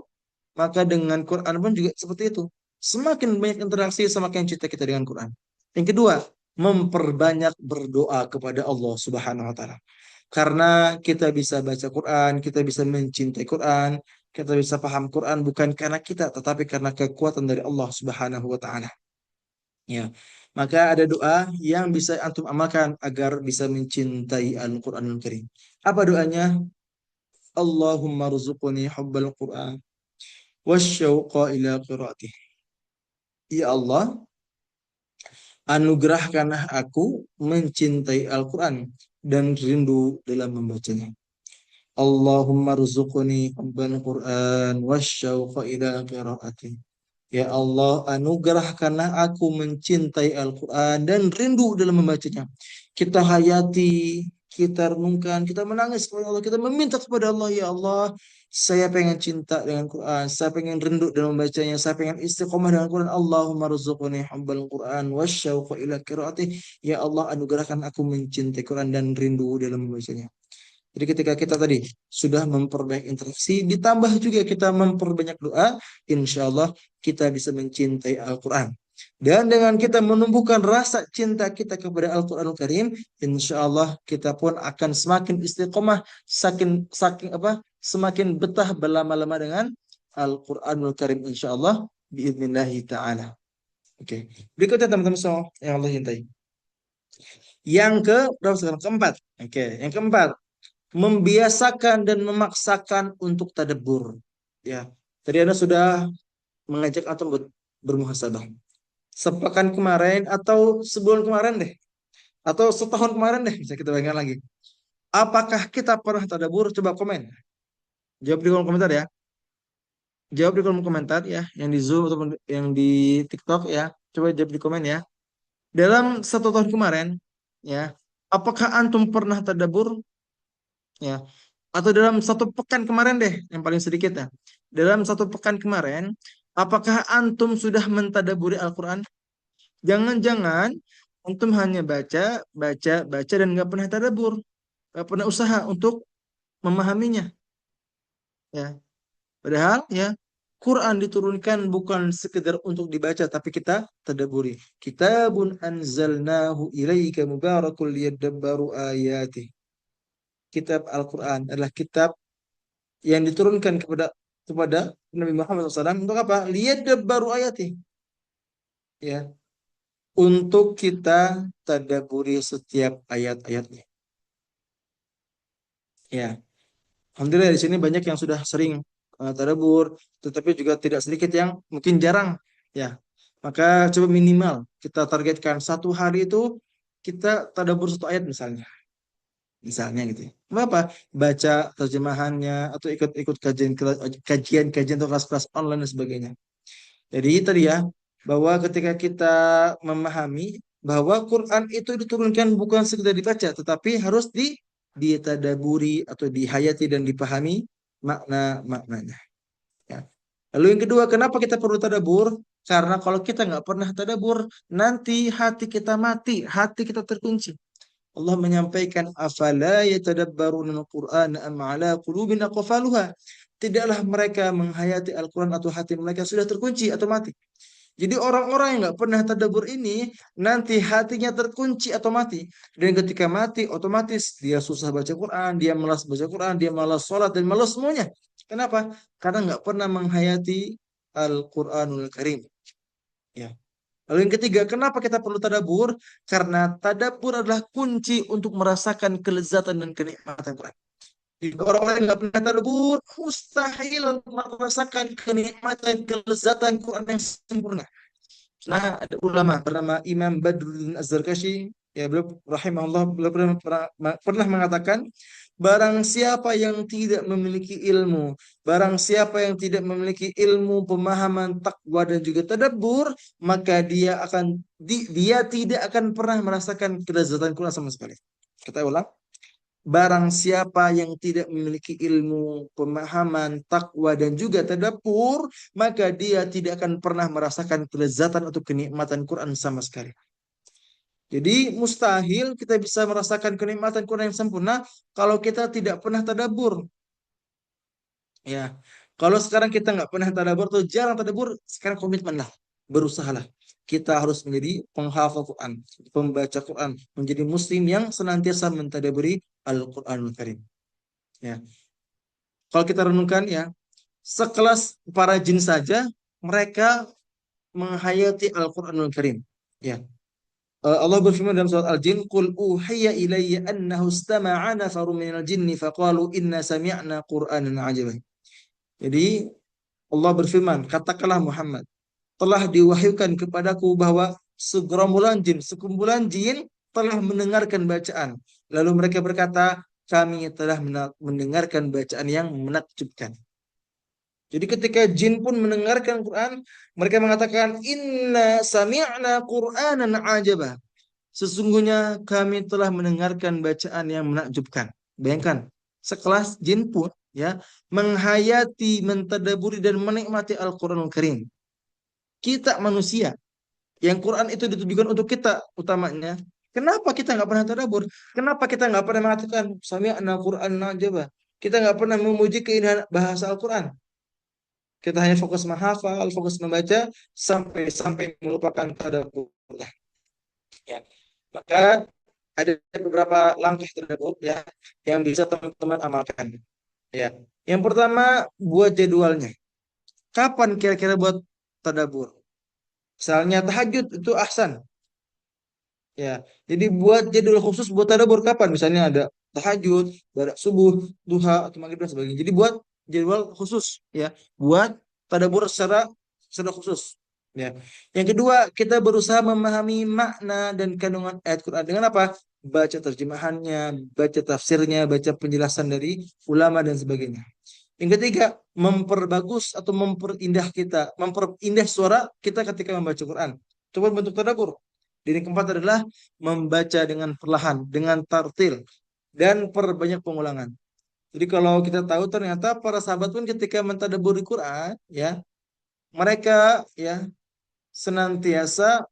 maka dengan Quran pun juga seperti itu. Semakin banyak interaksi, semakin cinta kita dengan Quran. Yang kedua, memperbanyak berdoa kepada Allah Subhanahu wa taala. Karena kita bisa baca Quran, kita bisa mencintai Quran, kita bisa paham Quran bukan karena kita, tetapi karena kekuatan dari Allah Subhanahu wa taala. Ya. Maka ada doa yang bisa antum amalkan agar bisa mencintai Al-Qur'anul Karim. Apa doanya? Allahumma rzuqni hubbal Qur'an wasyauqa ila qiraatih. Ya Allah, anugerahkanlah aku mencintai Al-Quran dan rindu dalam membacanya. Allahumma rzuqni hubbal Quran wasyauqa ila qiraatih. Ya Allah, anugerahkanlah aku mencintai Al-Quran dan rindu dalam membacanya. Kita hayati, kita renungkan, kita menangis kepada Allah, kita meminta kepada Allah, ya Allah, saya pengen cinta dengan Quran, saya pengen rindu dalam membacanya, saya pengen istiqomah dengan Quran. Allahumma rzuqni hubbal Quran wasyauqa ila qiraatih. Ya Allah, anugerahkan aku mencintai Quran dan rindu dalam membacanya. Jadi ketika kita tadi sudah memperbanyak interaksi, ditambah juga kita memperbanyak doa, insya Allah kita bisa mencintai Al-Quran. Dan dengan kita menumbuhkan rasa cinta kita kepada Al-Quranul Karim, insya Allah kita pun akan semakin istiqomah, semakin betah berlama-lama dengan Al-Quranul Karim, insya Allah, biidnillahi ta'ala. Oke. Berikutnya teman-teman semua yang Allah cintai. Yang berapa sekarang? Keempat. Oke. Yang keempat, membiasakan dan memaksakan untuk tadabbur. Ya, tadi Anda sudah mengajak atau bermuhasabah. Sepekan kemarin atau sebulan kemarin deh, atau setahun kemarin deh, bisa kita bayangkan lagi. Apakah kita pernah tadabbur? Coba komen. Jawab di kolom komentar ya. Jawab di kolom komentar ya, yang di Zoom ataupun yang di TikTok ya. Coba jawab di komen ya. Dalam 1 tahun kemarin, ya, apakah antum pernah tadabbur? Ya, atau dalam 1 pekan kemarin deh, yang paling sedikit ya. Dalam 1 pekan kemarin, apakah antum sudah mentadaburi Al-Quran? Jangan-jangan antum hanya baca, baca, baca dan nggak pernah tadabur, nggak pernah usaha untuk memahaminya. Ya, padahal ya Quran diturunkan bukan sekedar untuk dibaca, tapi kita tadaburi. Kitabun anzalnahu ilaika mubarakul liyadabbaru ayatih. Kitab Al-Quran adalah kitab yang diturunkan kepada Nabi Muhammad SAW untuk apa? Liyadabbaru ayati. Ya, untuk kita tadabburi setiap ayat-ayatnya. Ya, alhamdulillah di sini banyak yang sudah sering tadabbur, tetapi juga tidak sedikit yang mungkin jarang. Ya, maka coba minimal kita targetkan 1 hari itu kita tadabbur 1 ayat misalnya. Misalnya gitu ya. Kenapa? Baca terjemahannya atau ikut-ikut kajian atau kelas-kelas online dan sebagainya. Jadi tadi ya, bahwa ketika kita memahami bahwa Quran itu diturunkan bukan sekedar dibaca, tetapi harus ditadaburi atau dihayati dan dipahami makna-maknanya. Ya. Lalu yang kedua, kenapa kita perlu tadabur? Karena kalau kita nggak pernah tadabur, nanti hati kita mati, hati kita terkunci. Allah menyampaikan afala yatadabbarunal Qur'an am ala qulubin aqfaluha. Tidaklah mereka menghayati Al-Qur'an atau hati mereka sudah terkunci atau mati. Jadi orang-orang yang nggak pernah tadabbur ini nanti hatinya terkunci atau mati. Dan ketika mati otomatis dia susah baca Quran, dia malas baca Quran, dia malas sholat dan malas semuanya. Kenapa? Karena nggak pernah menghayati Al-Qur'anul Karim. Ya. Lalu yang ketiga, kenapa kita perlu tadabbur? Karena tadabbur adalah kunci untuk merasakan kelezatan dan kenikmatan Quran. Jika orang-orang yang nggak pernah tadabbur, mustahil merasakan kenikmatan, kelezatan Quran yang sempurna. Nah, ada ulama bernama Imam Badruddin Az-Zarkashi, ya beliau rahimahullah, beliau pernah mengatakan, barang siapa yang tidak memiliki ilmu, barang siapa yang tidak memiliki ilmu, pemahaman, takwa dan juga tadabbur, maka dia tidak akan pernah merasakan kelezatan Quran sama sekali. Kata ulang, barang siapa yang tidak memiliki ilmu, pemahaman, takwa dan juga tadabbur, maka dia tidak akan pernah merasakan kelezatan atau kenikmatan Quran sama sekali. Jadi mustahil kita bisa merasakan kenikmatan Quran yang sempurna kalau kita tidak pernah tadabbur. Ya, kalau sekarang kita nggak pernah tadabbur atau jarang tadabbur, sekarang komitmenlah, berusahalah. Kita harus menjadi penghafal Quran, pembaca Quran, menjadi muslim yang senantiasa mentadabburi Al-Quranul Karim. Ya, kalau kita renungkan ya, sekelas para jin saja mereka menghayati Al-Quranul Karim. Ya, Allah berfirman dalam surat Al-Jin, "Qul uhiya ilayya annahu istama'a nafarun minal jinni faqalu inna sami'na Qur'anan 'ajaban." Jadi Allah berfirman, katakanlah Muhammad, telah diwahyukan kepadaku bahwa sekumpulan jin telah mendengarkan bacaan. Lalu mereka berkata, kami telah mendengarkan bacaan yang menakjubkan. Jadi ketika jin pun mendengarkan Quran, mereka mengatakan, inna sami'na Qur'anan ajaba. Sesungguhnya kami telah mendengarkan bacaan yang menakjubkan. Bayangkan, sekelas jin pun ya menghayati, mentadaburi dan menikmati Al-Qur'anul Karim. Kita manusia, yang Quran itu ditujukan untuk kita utamanya. Kenapa kita nggak pernah tadabur? Kenapa kita nggak pernah mengatakan sami'na Qur'anan ajaba? Kita nggak pernah memuji keindahan bahasa Al-Quran. Kita hanya fokus menghafal, fokus membaca sampai melupakan tadabbur. Ya. Maka ada beberapa langkah tadabbur ya yang bisa teman-teman amalkan. Ya. Yang pertama, buat jadwalnya. Kapan kira-kira buat tadabbur? Misalnya tahajud itu ahsan. Ya. Jadi buat jadwal khusus buat tadabbur kapan? Misalnya ada tahajud, ada subuh, duha atau maghrib dan sebagainya. Jadi buat jadwal khusus ya, buat tadabbur secara khusus. Ya. Yang kedua, kita berusaha memahami makna dan kandungan ayat Quran dengan apa? Baca terjemahannya, baca tafsirnya, baca penjelasan dari ulama dan sebagainya. Yang ketiga, memperbagus atau memperindah suara kita ketika membaca Quran. Coba bentuk tadabbur. Dan yang keempat adalah membaca dengan perlahan, dengan tartil dan perbanyak pengulangan. Jadi kalau kita tahu ternyata para sahabat pun ketika mentadabburi Quran, ya mereka ya senantiasa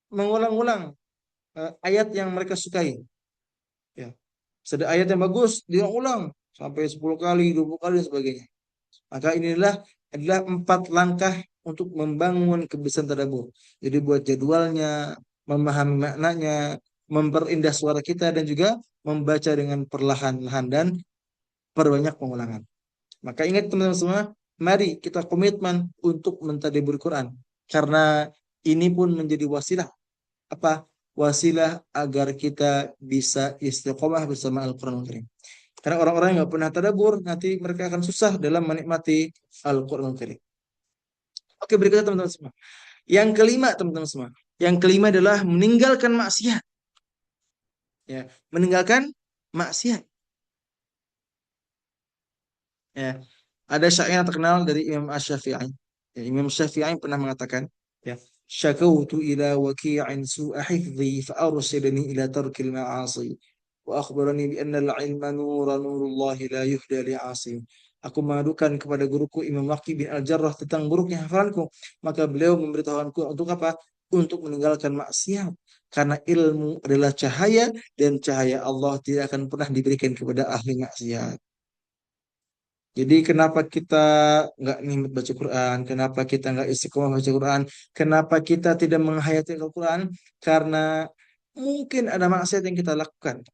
mengulang-ulang ayat yang mereka sukai. Ya, ada ayat yang bagus diulang sampai 10 kali, 20 kali dan sebagainya. Maka inilah adalah 4 langkah untuk membangun kebiasaan tadabbur. Jadi buat jadwalnya, memahami maknanya, memperindah suara kita dan juga membaca dengan perlahan-lahan dan perbanyak pengulangan. Maka ingat teman-teman semua, mari kita komitmen untuk mentadabbur Quran karena ini pun menjadi wasilah apa? Wasilah agar kita bisa istiqomah bersama Al-Qur'an Al-Karim. Karena orang-orang yang nggak pernah tadabbur nanti mereka akan susah dalam menikmati Al-Qur'an Al-Karim. Oke, berikutnya teman-teman semua. Yang kelima teman-teman semua. Yang kelima adalah meninggalkan maksiat. Ya, meninggalkan maksiat. Ya, ada syair yang terkenal dari Imam Asy-Syafi'i. Ya, Imam Syafi'i pernah mengatakan, ya, syakautu ila waqi'in su'a hifdhi fa arshadani ila tarkil ma'asi wa akhbarani bi anna al-'ilma nurullahi la yuhda li'asi. Aku mengadukan kepada guruku Imam Waqi bin Al-Jarrah tentang buruknya hafalanku, maka beliau memberitahuanku untuk apa? Untuk meninggalkan maksiat. Karena ilmu adalah cahaya dan cahaya Allah tidak akan pernah diberikan kepada ahli maksiat. Jadi kenapa kita nggak nikmat baca Quran? Kenapa kita nggak istiqomah baca Quran? Kenapa kita tidak menghayati Al-Quran? Karena mungkin ada maksiat yang kita lakukan.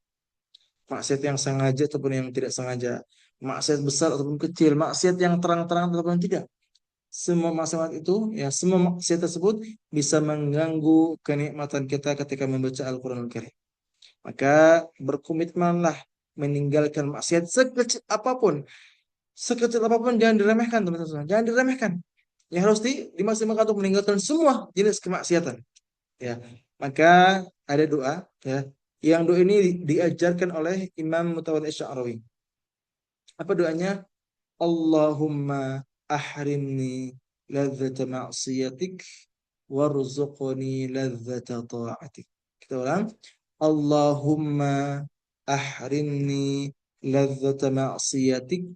Maksiat yang sengaja ataupun yang tidak sengaja. Maksiat besar ataupun kecil. Maksiat yang terang-terang ataupun tidak. Semua maksiat itu, ya semua maksiat tersebut bisa mengganggu kenikmatan kita ketika membaca Al-Quran Al-Karim. Maka berkomitmenlah meninggalkan maksiat sekecil apapun jangan diremehkan teman-teman, jangan diremehkan. Yang harus dimaksimalkan untuk meninggalkan semua jenis kemaksiatan. Ya, maka ada doa, ya, yang doa ini diajarkan oleh Imam Mutawatir Sya'rawi. Apa doanya? Allahumma ahrimni ladzata ma'siyatik warzuqni ladzata ta'atik. Kita ulang. Allahumma ahrimni ladzata ma'siyatik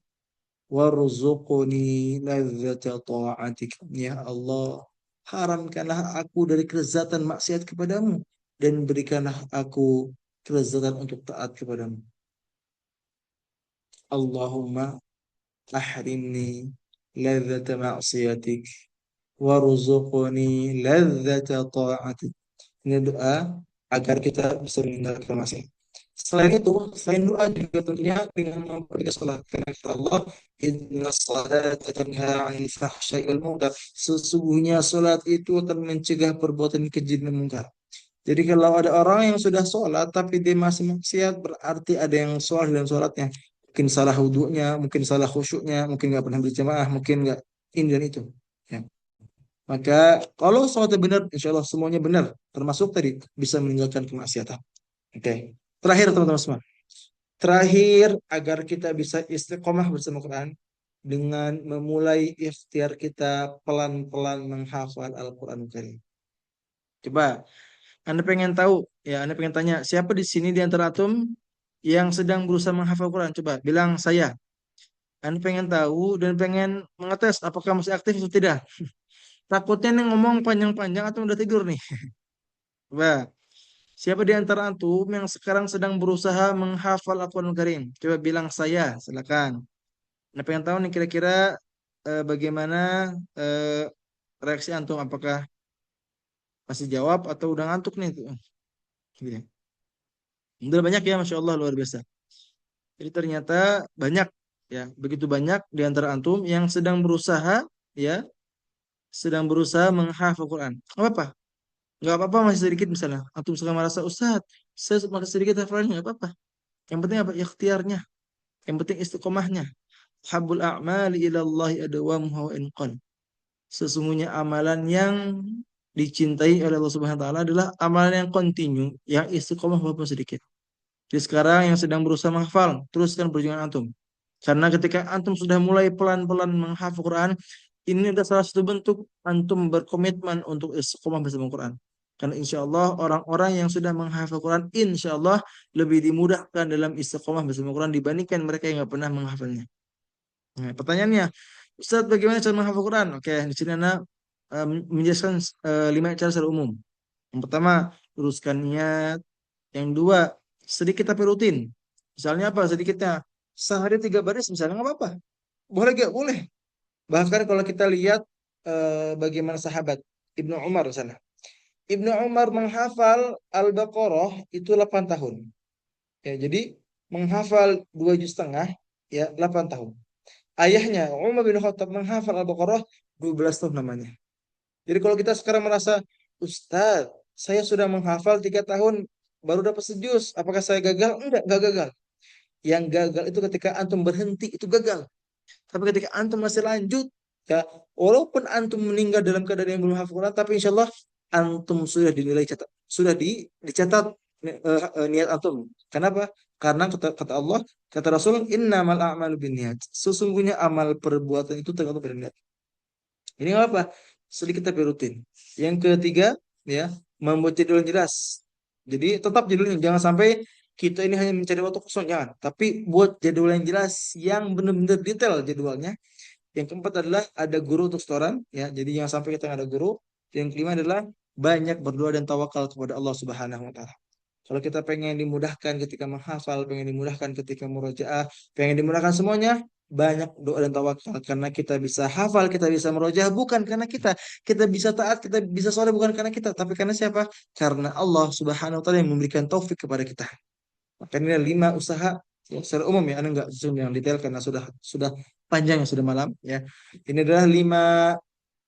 warzuqni ladzata ta'atik. Ya Allah, haramkanlah aku dari kelezatan maksiat kepadamu dan berikanlah aku kelezatan untuk taat kepadamu. Allahumma ahrimni ladzata ma'siyatik warzuqni ladzata ta'atik. Ini doa agar kita bisa meninggalkan maksiat. Selain doa juga tentunya dengan memperbaiki salat, karena kata Allah, inna salata tanha 'anil fahsya'i wal munkar. Sesungguhnya salat itu akan mencegah perbuatan keji dan mungkar. Jadi kalau ada orang yang sudah sholat tapi dia masih maksiat, berarti ada yang salah dalam sholatnya. Mungkin salah wudhunya, mungkin salah khusyuknya, mungkin nggak pernah berjamaah, mungkin nggak ini dan itu. Ya. Maka kalau sholatnya benar, insya Allah semuanya benar. Termasuk tadi bisa meninggalkan kemaksiatan. Oke. Terakhir teman-teman semua. Terakhir agar kita bisa istiqomah bersama Quran dengan memulai ikhtiar kita pelan-pelan menghafal Al-Quran Karim. Coba Anda pengen tahu, ya Anda pengen tanya, siapa di sini di antara antum yang sedang berusaha menghafal Quran? Coba bilang saya. Anda pengen tahu dan pengen mengetes apakah masih aktif atau tidak. Takutnya nih ngomong panjang-panjang atau udah tidur nih. Coba, siapa di antara antum yang sekarang sedang berusaha menghafal Al-Quran Karim? Coba bilang saya, silakan. Anda pengen tahu nih kira-kira bagaimana reaksi antum, apakah masih jawab atau udah ngantuk nih? Gitu. Udah banyak ya, Masya Allah, luar biasa. Jadi ternyata banyak, ya, begitu banyak di antara antum yang sedang berusaha, ya, sedang berusaha menghafal Quran. Nggak apa-apa, nggak apa-apa masih sedikit misalnya. Antum sekarang merasa Ustaz, saya masih sedikit hafalannya, nggak apa-apa. Yang penting apa? Ikhtiarnya. Yang penting istiqomahnya. Habul a'mali ilallahi adawamuha wa inqal. Sesungguhnya amalan yang dicintai oleh Allah Subhanahu wa taala adalah amalan yang kontinu, yang istiqomah walaupun sedikit. Jadi sekarang yang sedang berusaha menghafal, teruskan perjuangan antum. Karena ketika antum sudah mulai pelan-pelan menghafal Quran, ini adalah salah satu bentuk antum berkomitmen untuk istiqomah bersama Quran. Karena insya Allah orang-orang yang sudah menghafal Quran, insya Allah lebih dimudahkan dalam istiqomah bersama Quran dibandingkan mereka yang nggak pernah menghafalnya. Nah, pertanyaannya, Ustaz, bagaimana cara menghafal Quran? Oke, di sini Anda menjelaskan 5 cara secara umum. Yang pertama, luruskan niat. Yang dua, sedikit tapi rutin. Misalnya apa sedikitnya? Sehari 3 baris misalnya nggak apa-apa. Boleh gak? Boleh. Bahkan kalau kita lihat bagaimana sahabat Ibnu Umar sana. Ibnu Umar menghafal Al-Baqarah itu 8 tahun. Ya, jadi menghafal 2 juz setengah, ya, 8 tahun. Ayahnya Umar bin Khattab menghafal Al-Baqarah 12 tahun namanya. Jadi kalau kita sekarang merasa, Ustaz, saya sudah menghafal 3 tahun baru dapat sejuz, apakah saya gagal? Enggak gagal. Yang gagal itu ketika antum berhenti, itu gagal. Tapi ketika antum masih lanjut, ya, walaupun antum meninggal dalam keadaan yang belum hafal Quran, tapi insya Allah antum sudah dinilai catat, sudah dicatat niat antum. Kenapa? Karena kata Allah, kata Rasul, innamal a'malu binniyat. Sesungguhnya amal perbuatan itu tergantung pada niat. Ini nggak apa, sedikit tapi rutin. Yang ketiga, ya, membuat jadwal yang jelas. Jadi tetap jadwalnya, jangan sampai kita ini hanya mencari waktu kosong, jangan. Tapi buat jadwal yang jelas, yang benar-benar detail jadwalnya. Yang keempat adalah ada guru untuk setoran, ya. Jadi jangan sampai kita nggak ada guru. Yang kelima adalah banyak berdoa dan tawakal kepada Allah Subhanahu wa taala. Kalau kita pengen dimudahkan ketika menghafal, pengen dimudahkan ketika murojaah, pengen dimudahkan semuanya, banyak doa dan tawakal. Karena kita bisa hafal, kita bisa murojaah bukan karena kita bisa taat, kita bisa soleh bukan karena kita, tapi karena siapa? Karena Allah Subhanahu wa taala yang memberikan taufik kepada kita. Maka ini ada 5 usaha, ya, secara umum, ya, Anda nggak zoom yang detail karena sudah panjang, ya, sudah malam, ya. Ini adalah 5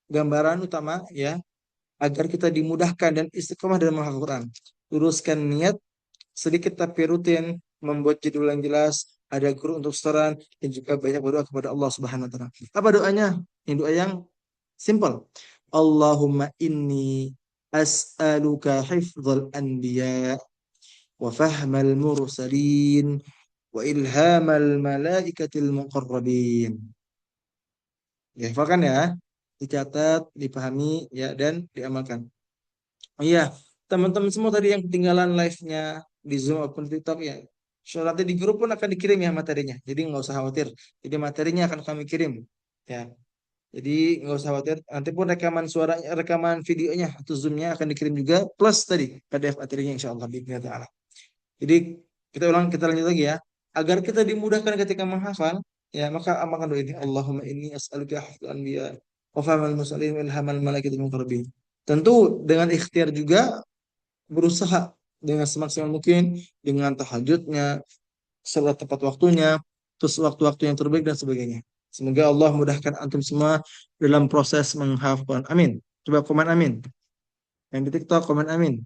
gambaran utama, ya, agar kita dimudahkan dan istiqomah dalam menghafal Quran. Luruskan niat, sedikit tapi rutin, membuat judul yang jelas, ada guru untuk setoran, dan juga banyak berdoa kepada Allah Subhanahu wa taala. Apa doanya? Ini doa yang simple. Allahumma inni as'aluka hifdzal anbiya wa fahmal mursalin wa ilhamal malaikatil muqarrabin. Ya, hafalkan ya. Dicatat, dipahami ya, dan diamalkan. Oh iya, teman-teman semua tadi yang ketinggalan live-nya di Zoom maupun TikTok ya. So, nanti di grup pun akan dikirim ya materinya. Jadi nggak usah khawatir. Jadi materinya akan kami kirim. Ya. Jadi nggak usah khawatir. Nanti pun rekaman suaranya, rekaman videonya atau Zoom-nya akan dikirim juga. Plus tadi PDF materinya insya Allah. Bismillah. Jadi kita lanjut lagi ya. Agar kita dimudahkan ketika menghafal, ya maka amalkan doa ini. Allahumma inni as'aluka hifdzal anbiya wa fahmal mursalin wa ilhamal malaikatil muqarrabin. Tentu dengan ikhtiar juga, berusaha dengan semaksimal mungkin dengan tahajudnya, salat tepat waktunya, terus waktu-waktu yang terbaik dan sebagainya. Semoga Allah mudahkan antum semua dalam proses menghafal. Amin. Coba komen amin. Yang di TikTok komen amin.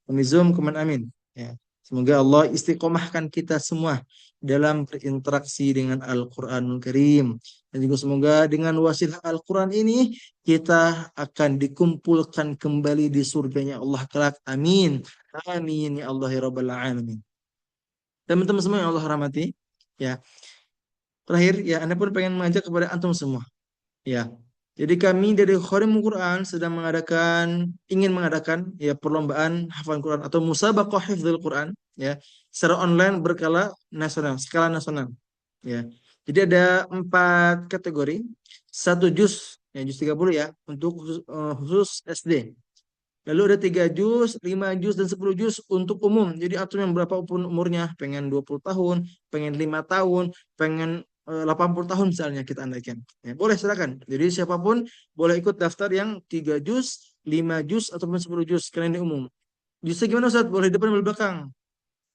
Yang di Zoom komen amin. Ya. Semoga Allah istiqomahkan kita semua dalam berinteraksi dengan Al-Quranul Karim. Dan juga semoga dengan wasilah Al-Quran ini kita akan dikumpulkan kembali di surganya Allah kelak. Amin. Amin ya Allah ya Rabbal Alamin. Teman-teman semua yang Allah rahmati, ya. Terakhir, ya, Anda pun pengen mengajak kepada antum semua. Ya. Jadi kami dari Kharimul Quran sedang ingin mengadakan ya perlombaan hafalan Quran atau musabaqah hifdzul Quran ya secara online skala nasional ya. Jadi ada 4 kategori, 1 juz ya juz 30 ya untuk khusus SD. Lalu ada 3 juz, 5 juz, dan 10 juz untuk umum. Jadi antum yang berapapun umurnya, pengen 20 tahun, pengen 5 tahun, pengen 80 tahun misalnya kita andaikan. Ya, boleh silakan. Jadi siapapun boleh ikut daftar yang 3 juz, 5 juz, ataupun 10 juz. Karena ini umum. Juznya gimana Ustaz? Boleh di depan, boleh di belakang.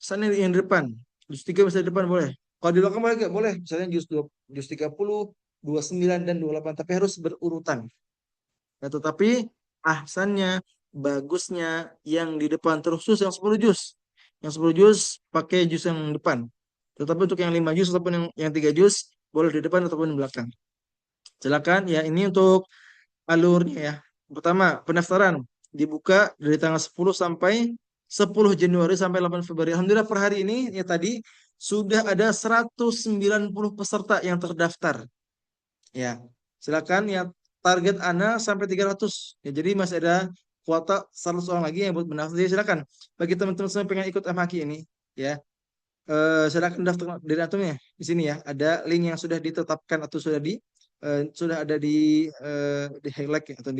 Misalnya yang di depan. Juz 3 bisa di depan, boleh. Kalau di belakang boleh, boleh. Misalnya juz 30, 29, dan 28. Tapi harus berurutan. Ya, tetapi ahsannya, bagusnya yang di depan, terkhusus yang 10 juz. Yang 10 juz pakai juz yang depan. Tetapi untuk yang 5 juz ataupun yang 3 juz boleh di depan ataupun di belakang. Silakan ya, ini untuk alurnya ya. Pertama, pendaftaran dibuka dari tanggal 10 sampai 10 Januari sampai 8 Februari. Alhamdulillah per hari ini ya tadi sudah ada 190 peserta yang terdaftar. Ya. Silakan ya, target Ana sampai 300. Ya, jadi masih ada kuota 100 orang lagi yang buat mendaftar. Jadi silakan bagi teman-teman semua yang pengen ikut MHQ ini ya. Silakan daftar dari antumnya di sini ya. Ada link yang sudah ditetapkan atau sudah ada di highlight ya, atau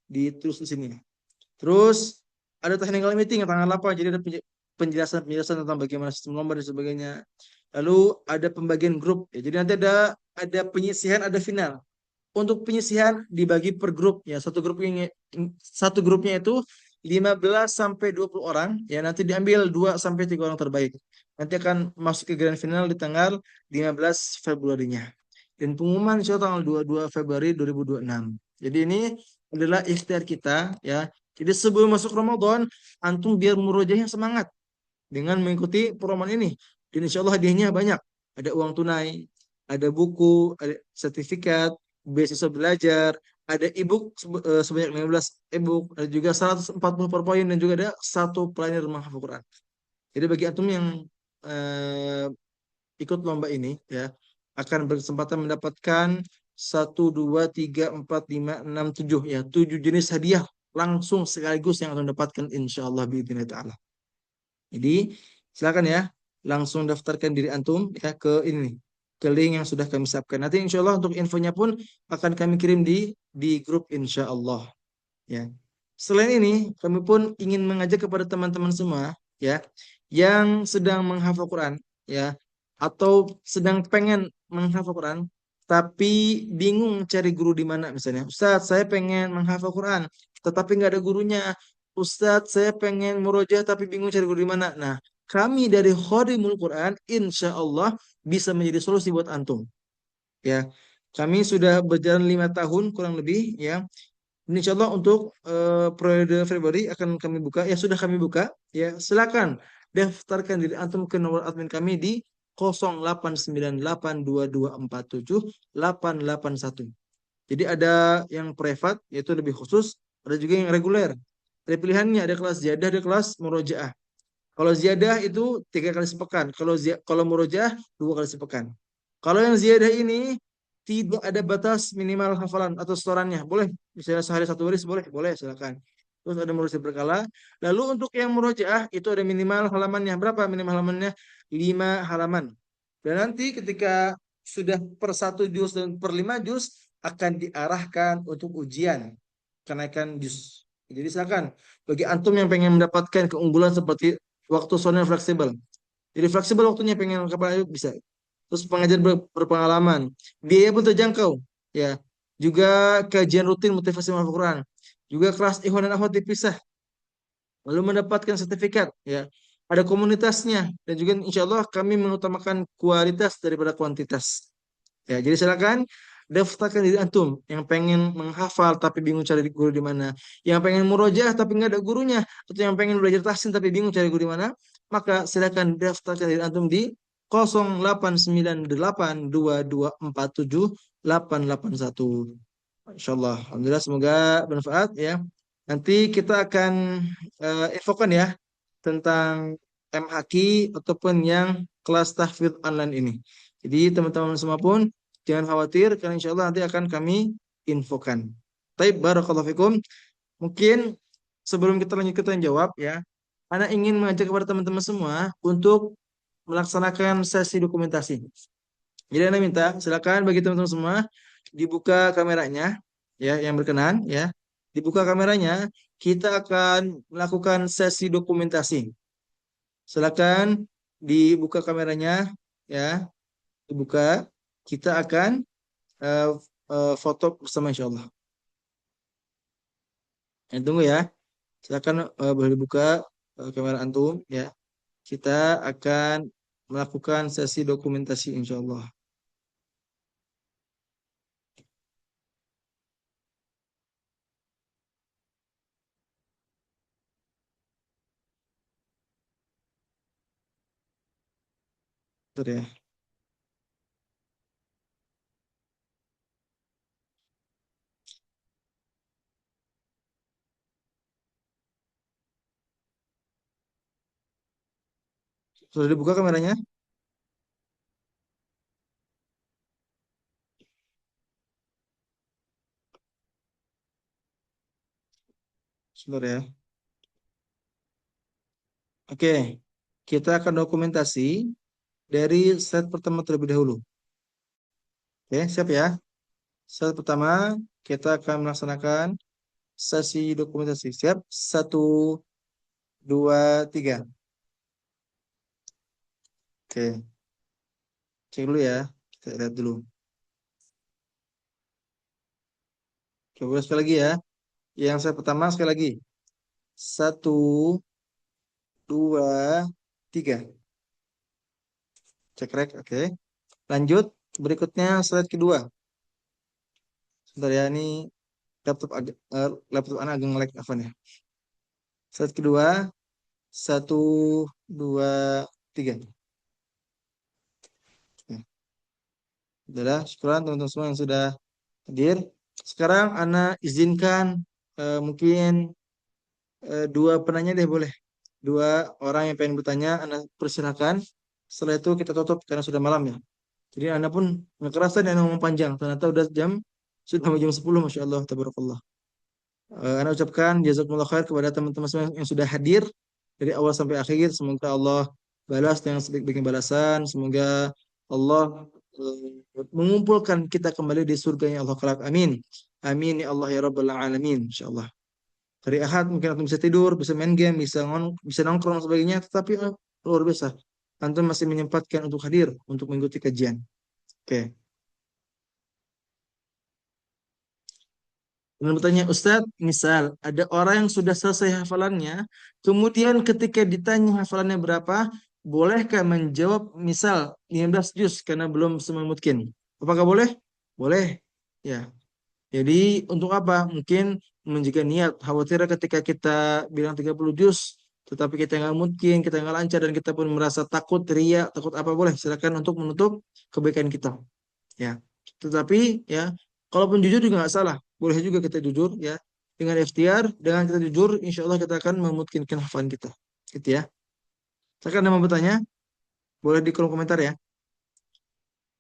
ditulis di sini. Terus ada technical meeting tanggal 8. Jadi ada penjelasan tentang bagaimana sistem lomba dan sebagainya. Lalu ada pembagian grup ya. Jadi nanti ada penyisihan, ada final. Untuk penyisihan dibagi per grup ya. Satu grupnya itu 15 sampai 20 orang ya, nanti diambil 2 sampai 3 orang terbaik. Nanti akan masuk ke grand final di tanggal 15 Februarinya. Dan pengumuman insya Allah tanggal 22 Februari 2026. Jadi ini adalah ikhtiar kita ya. Jadi sebelum masuk Ramadan, antum biar murojaahnya semangat dengan mengikuti program ini. Dan insya Allah hadiahnya banyak. Ada uang tunai, ada buku, ada sertifikat, beasiswa belajar, ada e-book sebanyak 15 e-book, ada juga 140 PowerPoint, dan juga ada 1 planner menghafal Quran. Jadi bagi antum yang ikut lomba ini ya akan berkesempatan mendapatkan 1, 2, 3, 4, 5, 6, 7 ya, 7 jenis hadiah langsung sekaligus yang akan dapatkan insyaallah biidznillah taala. Jadi silakan ya langsung daftarkan diri antum ya ke ini, ke link yang sudah kami siapkan. Nanti insyaallah untuk infonya pun akan kami kirim di grup insyaallah ya. Selain ini kami pun ingin mengajak kepada teman-teman semua ya yang sedang menghafal Quran ya atau sedang pengen menghafal Quran tapi bingung cari guru di mana. Misalnya, Ustadz saya pengen menghafal Quran tetapi nggak ada gurunya. Ustadz saya pengen murojaah tapi bingung cari guru di mana. Nah, kami dari Kharimul Quran insya Allah bisa menjadi solusi buat antum ya. Kami sudah berjalan 5 tahun kurang lebih ya. Insya Allah untuk periode Februari akan kami buka ya, sudah kami buka ya. Silakan daftarkan diri antum ke nomor admin kami di 089822478881. Jadi ada yang privat, yaitu lebih khusus, ada juga yang reguler. Ada pilihannya, ada kelas ziyadah, ada kelas murojaah. Kalau ziyadah itu 3 kali sepekan. Kalau murojaah 2 kali sepekan. Kalau yang ziyadah ini tidak ada batas minimal hafalan atau setorannya. Boleh, misalnya sehari 1 baris, boleh, silakan. Terus ada murojaah berkala. Lalu untuk yang murojaah itu ada minimal halamannya. Berapa minimal halamannya? 5 halaman. Dan nanti ketika sudah per 1 juz dan per 5 juz akan diarahkan untuk ujian kenaikan juz. Jadi silakan bagi antum yang pengen mendapatkan keunggulan seperti waktu soalnya fleksibel. Jadi fleksibel waktunya pengen kapan aja bisa. Terus pengajar berpengalaman, biaya pun terjangkau, ya. Juga kajian rutin motivasi menghafal Quran. Juga kelas ikhwan dan akhwat dipisah. Lalu mendapatkan sertifikat, ya. Ada komunitasnya dan juga insya Allah kami mengutamakan kualitas daripada kuantitas. Ya, jadi silakan daftarkan diri antum yang pengen menghafal tapi bingung cari guru di mana, yang pengen murojaah tapi nggak ada gurunya, atau yang pengen belajar tahsin tapi bingung cari guru di mana, maka silakan daftarkan diri antum di 089822478881. Insyaallah, alhamdulillah semoga bermanfaat ya. Nanti kita akan infokan ya tentang MHQ ataupun yang kelas tahfidz online ini. Jadi teman-teman semua pun jangan khawatir karena insya Allah nanti akan kami infokan. Taib barakallahu fikum. Mungkin sebelum kita lanjut ke tanya jawab ya, Ana ingin mengajak kepada teman-teman semua untuk melaksanakan sesi dokumentasi. Jadi Ana minta silakan bagi teman-teman semua dibuka kameranya ya yang berkenan ya. Dibuka kameranya, kita akan melakukan sesi dokumentasi. Silakan dibuka kameranya ya. Dibuka, kita akan foto bersama insya Allah. Tunggu ya. Silakan boleh dibuka kamera antum ya. Kita akan melakukan sesi dokumentasi insya Allah. Bentar ya. Sudah dibuka kameranya? Sebentar ya. Oke, kita akan dokumentasi dari slide pertama terlebih dahulu. Oke, siap ya? Slide pertama, kita akan melaksanakan sesi dokumentasi. Siap? 1, 2, 3. Oke, cek dulu ya. Kita lihat dulu. Coba sekali lagi ya. Yang saya pertama sekali lagi. 1, 2, 3. Cek rek, oke. Lanjut, berikutnya slide kedua. Sebentar ya, ini laptop anak agak nge-lag apa nih. Slide kedua, 1, 2, 3. Sudah, syukuran teman-teman semua yang sudah hadir. Sekarang Ana izinkan mungkin 2 penanya deh boleh. 2 orang yang pengen bertanya, Ana persilakan. Setelah itu kita tutup karena sudah malam ya. Jadi Ana pun nggak kerasa dan ngomong panjang. Ternyata sudah mau jam 10, Masya Allah, tabarakallah. Ana ucapkan jazakumullah khair kepada teman-teman semua yang sudah hadir dari awal sampai akhir. Semoga Allah balas dengan sebaik-baiknya balasan. Semoga Allah mengumpulkan kita kembali di surganya Allah kelak. Amin. Amin ya Allah ya Rabbal Alamin. InsyaAllah. Hari Ahad mungkin antum bisa tidur, bisa main game, bisa nongkrong dan sebagainya. Tetapi luar biasa. Antum masih menyempatkan untuk hadir, untuk mengikuti kajian. Oke. Dan bertanya, Ustadz, misal ada orang yang sudah selesai hafalannya, kemudian ketika ditanya hafalannya berapa, bolehkah menjawab misal 15 juz karena belum semamutkin? Apakah boleh? Boleh. Ya. Jadi untuk apa? Mungkin menjaga niat. Khawatir ketika kita bilang 30 juz, tetapi kita nggak mungkin, kita nggak lancar dan kita pun merasa takut, ria, takut apa boleh, silakan untuk menutup kebaikan kita. Ya, tetapi ya, kalaupun jujur juga nggak salah, boleh juga kita jujur ya. Dengan ikhtiar, dengan kita jujur, insya Allah kita akan memungkinkan hafalan kita. Gitu ya. Silakan ada mau bertanya, boleh di kolom komentar ya.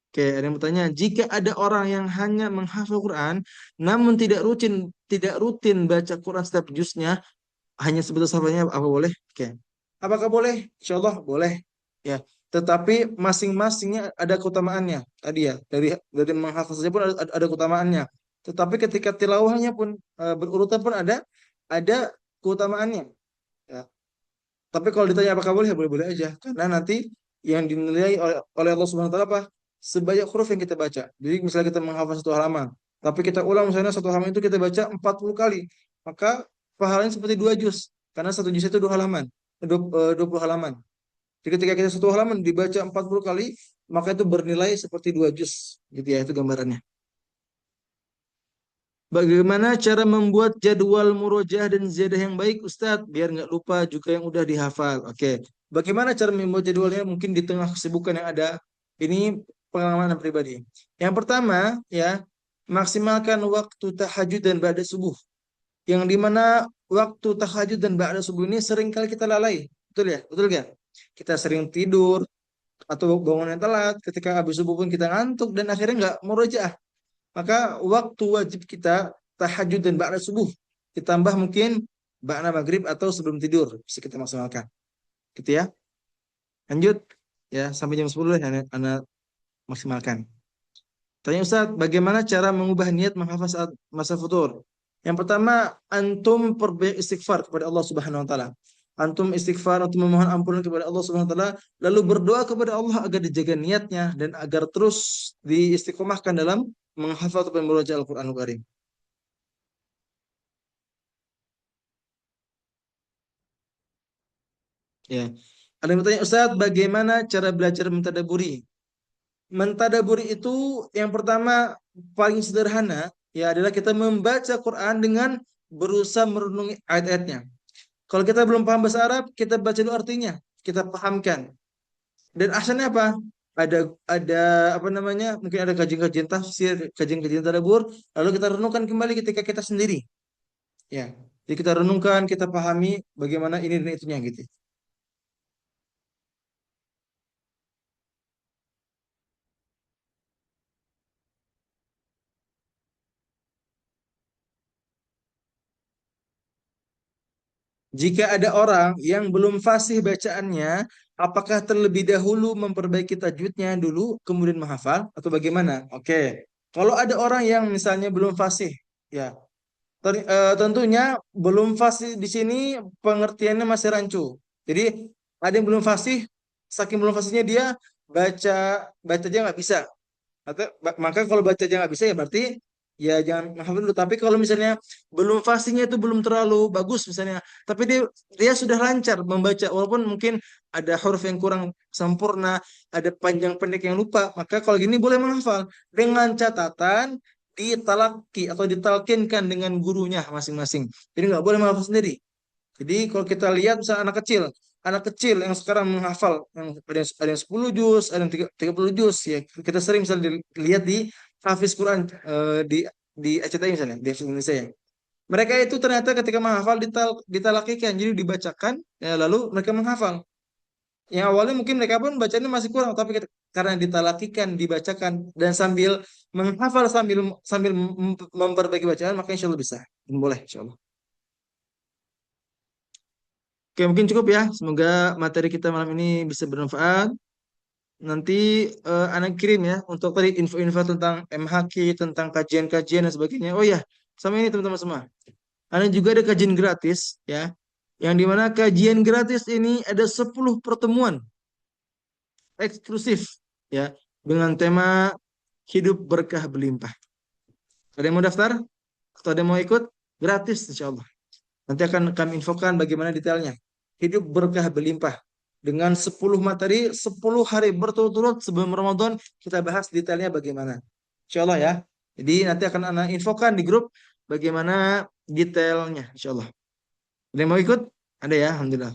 Oke, ada yang bertanya, jika ada orang yang hanya menghafal Quran, namun tidak rutin baca Quran setiap juznya, hanya sebatas hafalnya, apa boleh? Oke. Apakah boleh? Insya Allah boleh. Ya. Tetapi masing-masingnya ada keutamaannya. Tadi ya, dari menghafal saja pun ada keutamaannya. Tetapi ketika tilawahnya pun berurutan pun ada keutamaannya. Ya. Tapi kalau ditanya apakah boleh, ya boleh-boleh aja. Karena nanti yang dinilai oleh Allah Subhanahu wa taala apa? Sebanyak huruf yang kita baca. Jadi misalnya kita menghafal satu halaman, tapi kita ulang misalnya satu halaman itu kita baca 40 kali, maka pahalanya seperti 2 juz. Karena satu juz itu 2 halaman, 20 halaman. Jadi ketika kita satu halaman dibaca 40 kali, maka itu bernilai seperti 2 juz. Gitu ya, itu gambarannya. Bagaimana cara membuat jadwal murojaah dan ziyadah yang baik, Ustadz? Biar nggak lupa juga yang udah dihafal. Oke. Bagaimana cara membuat jadwalnya? Mungkin di tengah kesibukan yang ada. Ini pengalaman pribadi. Yang pertama, ya, maksimalkan waktu tahajud dan ba'da subuh. Yang dimana waktu tahajud dan ba'da subuh ini sering kali kita lalai. Betul ya? Betul nggak? Kita sering tidur atau bangunnya telat. Ketika habis subuh pun kita ngantuk dan akhirnya nggak murojaah. Maka waktu wajib kita tahajud dan ba'da subuh ditambah mungkin ba'da maghrib atau sebelum tidur bisa kita maksimalkan. Gitu ya. Lanjut ya sampai jam 10 lah anak maksimalkan. Tanya Ustaz, bagaimana cara mengubah niat menghafal saat masa futur? Yang pertama, antum perbanyak istighfar kepada Allah Subhanahu wa taala. Antum istighfar untuk memohon ampunan kepada Allah Subhanahu wa taala, lalu berdoa kepada Allah agar dijaga niatnya dan agar terus diistiqomahkan dalam menghafal atau membaca Al-Qur'anul Karim. Ya. Ada yang bertanya, Ustaz, bagaimana cara belajar mentadaburi? Mentadaburi itu yang pertama paling sederhana ya adalah kita membaca Quran dengan berusaha merenungi ayat-ayatnya. Kalau kita belum paham bahasa Arab, kita baca dulu artinya, kita pahamkan. Dan asalnya apa? Ada apa namanya? Mungkin ada kajian-kajian tafsir, kajian-kajian tadabbur, lalu kita renungkan kembali ketika kita sendiri. Ya. Jadi kita renungkan, kita pahami bagaimana ini dan itunya gitu. Jika ada orang yang belum fasih bacaannya, apakah terlebih dahulu memperbaiki tajwidnya dulu, kemudian menghafal, atau bagaimana? Oke, kalau ada orang yang misalnya belum fasih, ya tentunya belum fasih di sini pengertiannya masih rancu. Jadi ada yang belum fasih, saking belum fasihnya dia baca baca aja nggak bisa. Atau maka kalau baca aja nggak bisa ya berarti ya jangan menghafal dulu. Tapi kalau misalnya belum fasihnya itu belum terlalu bagus misalnya, tapi dia sudah lancar membaca walaupun mungkin ada huruf yang kurang sempurna, ada panjang pendek yang lupa, maka kalau gini boleh menghafal dengan catatan ditalaki atau ditalkinkan dengan gurunya masing-masing. Jadi nggak boleh menghafal sendiri. Jadi kalau kita lihat misalnya anak kecil yang sekarang menghafal yang ada yang 10 juz, ada yang 30 juz ya. Kita sering misalnya lihat di Hafiz Quran di ACTI misalnya, di Hafiz Indonesia ya. Mereka itu ternyata ketika menghafal ditalakikan, jadi dibacakan ya, lalu mereka menghafal. Yang awalnya mungkin mereka pun bacanya masih kurang, tapi karena ditalakikan, dibacakan dan sambil menghafal sambil sambil memperbaiki bacaan, maka insya Allah bisa. Boleh insya Allah. Oke, mungkin cukup ya. Semoga materi kita malam ini bisa bermanfaat. Nanti anak kirim ya untuk tadi info-info tentang MHQ, tentang kajian-kajian dan sebagainya. Oh ya, sama ini teman-teman semua. Ada juga ada kajian gratis ya. Yang dimana kajian gratis ini ada 10 pertemuan eksklusif ya dengan tema hidup berkah berlimpah. Ada yang mau daftar? Atau ada yang mau ikut? Gratis insya Allah. Nanti akan kami infokan bagaimana detailnya. Hidup berkah berlimpah. Dengan 10 materi, 10 hari berturut-turut sebelum Ramadan, kita bahas detailnya bagaimana. Insya Allah ya. Jadi nanti akan Anda infokan di grup bagaimana detailnya. Insya Allah. Ada yang mau ikut? Ada ya, Alhamdulillah.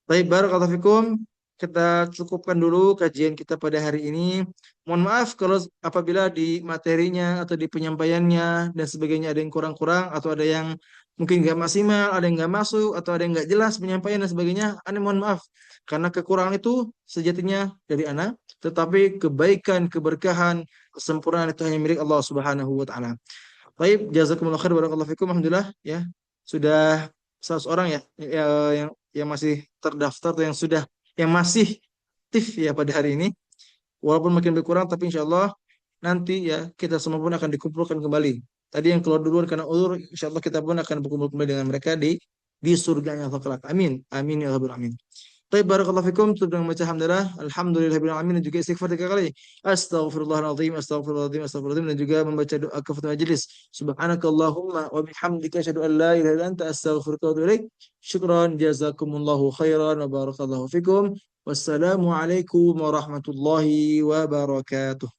Baik, barakallahu fikum. Kita cukupkan dulu kajian kita pada hari ini. Mohon maaf kalau apabila di materinya atau di penyampaiannya dan sebagainya ada yang kurang-kurang atau ada yang mungkin nggak maksimal, ada yang nggak masuk atau ada yang nggak jelas penyampaian dan sebagainya. Ana mohon maaf karena kekurangan itu sejatinya dari ana, tetapi kebaikan, keberkahan, kesempurnaan itu hanya milik Allah Subhanahu wa taala. Baik, jazakumullah khair barakallahu fikum. Alhamdulillah ya. Sudah 100 orang ya, yang masih terdaftar atau yang masih aktif ya pada hari ini. Walaupun makin berkurang tapi insya Allah nanti ya kita semua pun akan dikumpulkan kembali. Tadi yang keluar duluan karena uzur, insya Allah kita pun akan berkumpul kembali dengan mereka di surganya Allah kelak. Amin. Amin ya rabbal alamin. Baik, barakallahu fikum. Tutup dengan baca hamdalah. Alhamdulillahirabbil alamin dan juga istighfar 3 kali. Astaghfirullahaladzim, astaghfirullahaladzim, astaghfirullahaladzim dan juga membaca doa kafatul majelis. Subhanakallahumma wa bihamdika asyhadu an la ilaha illa anta astaghfiruka wa atubu ilaik. Syukran jazakumullahu khairan wa barakallahu fikum. Wassalamu alaikum warahmatullahi wabarakatuh.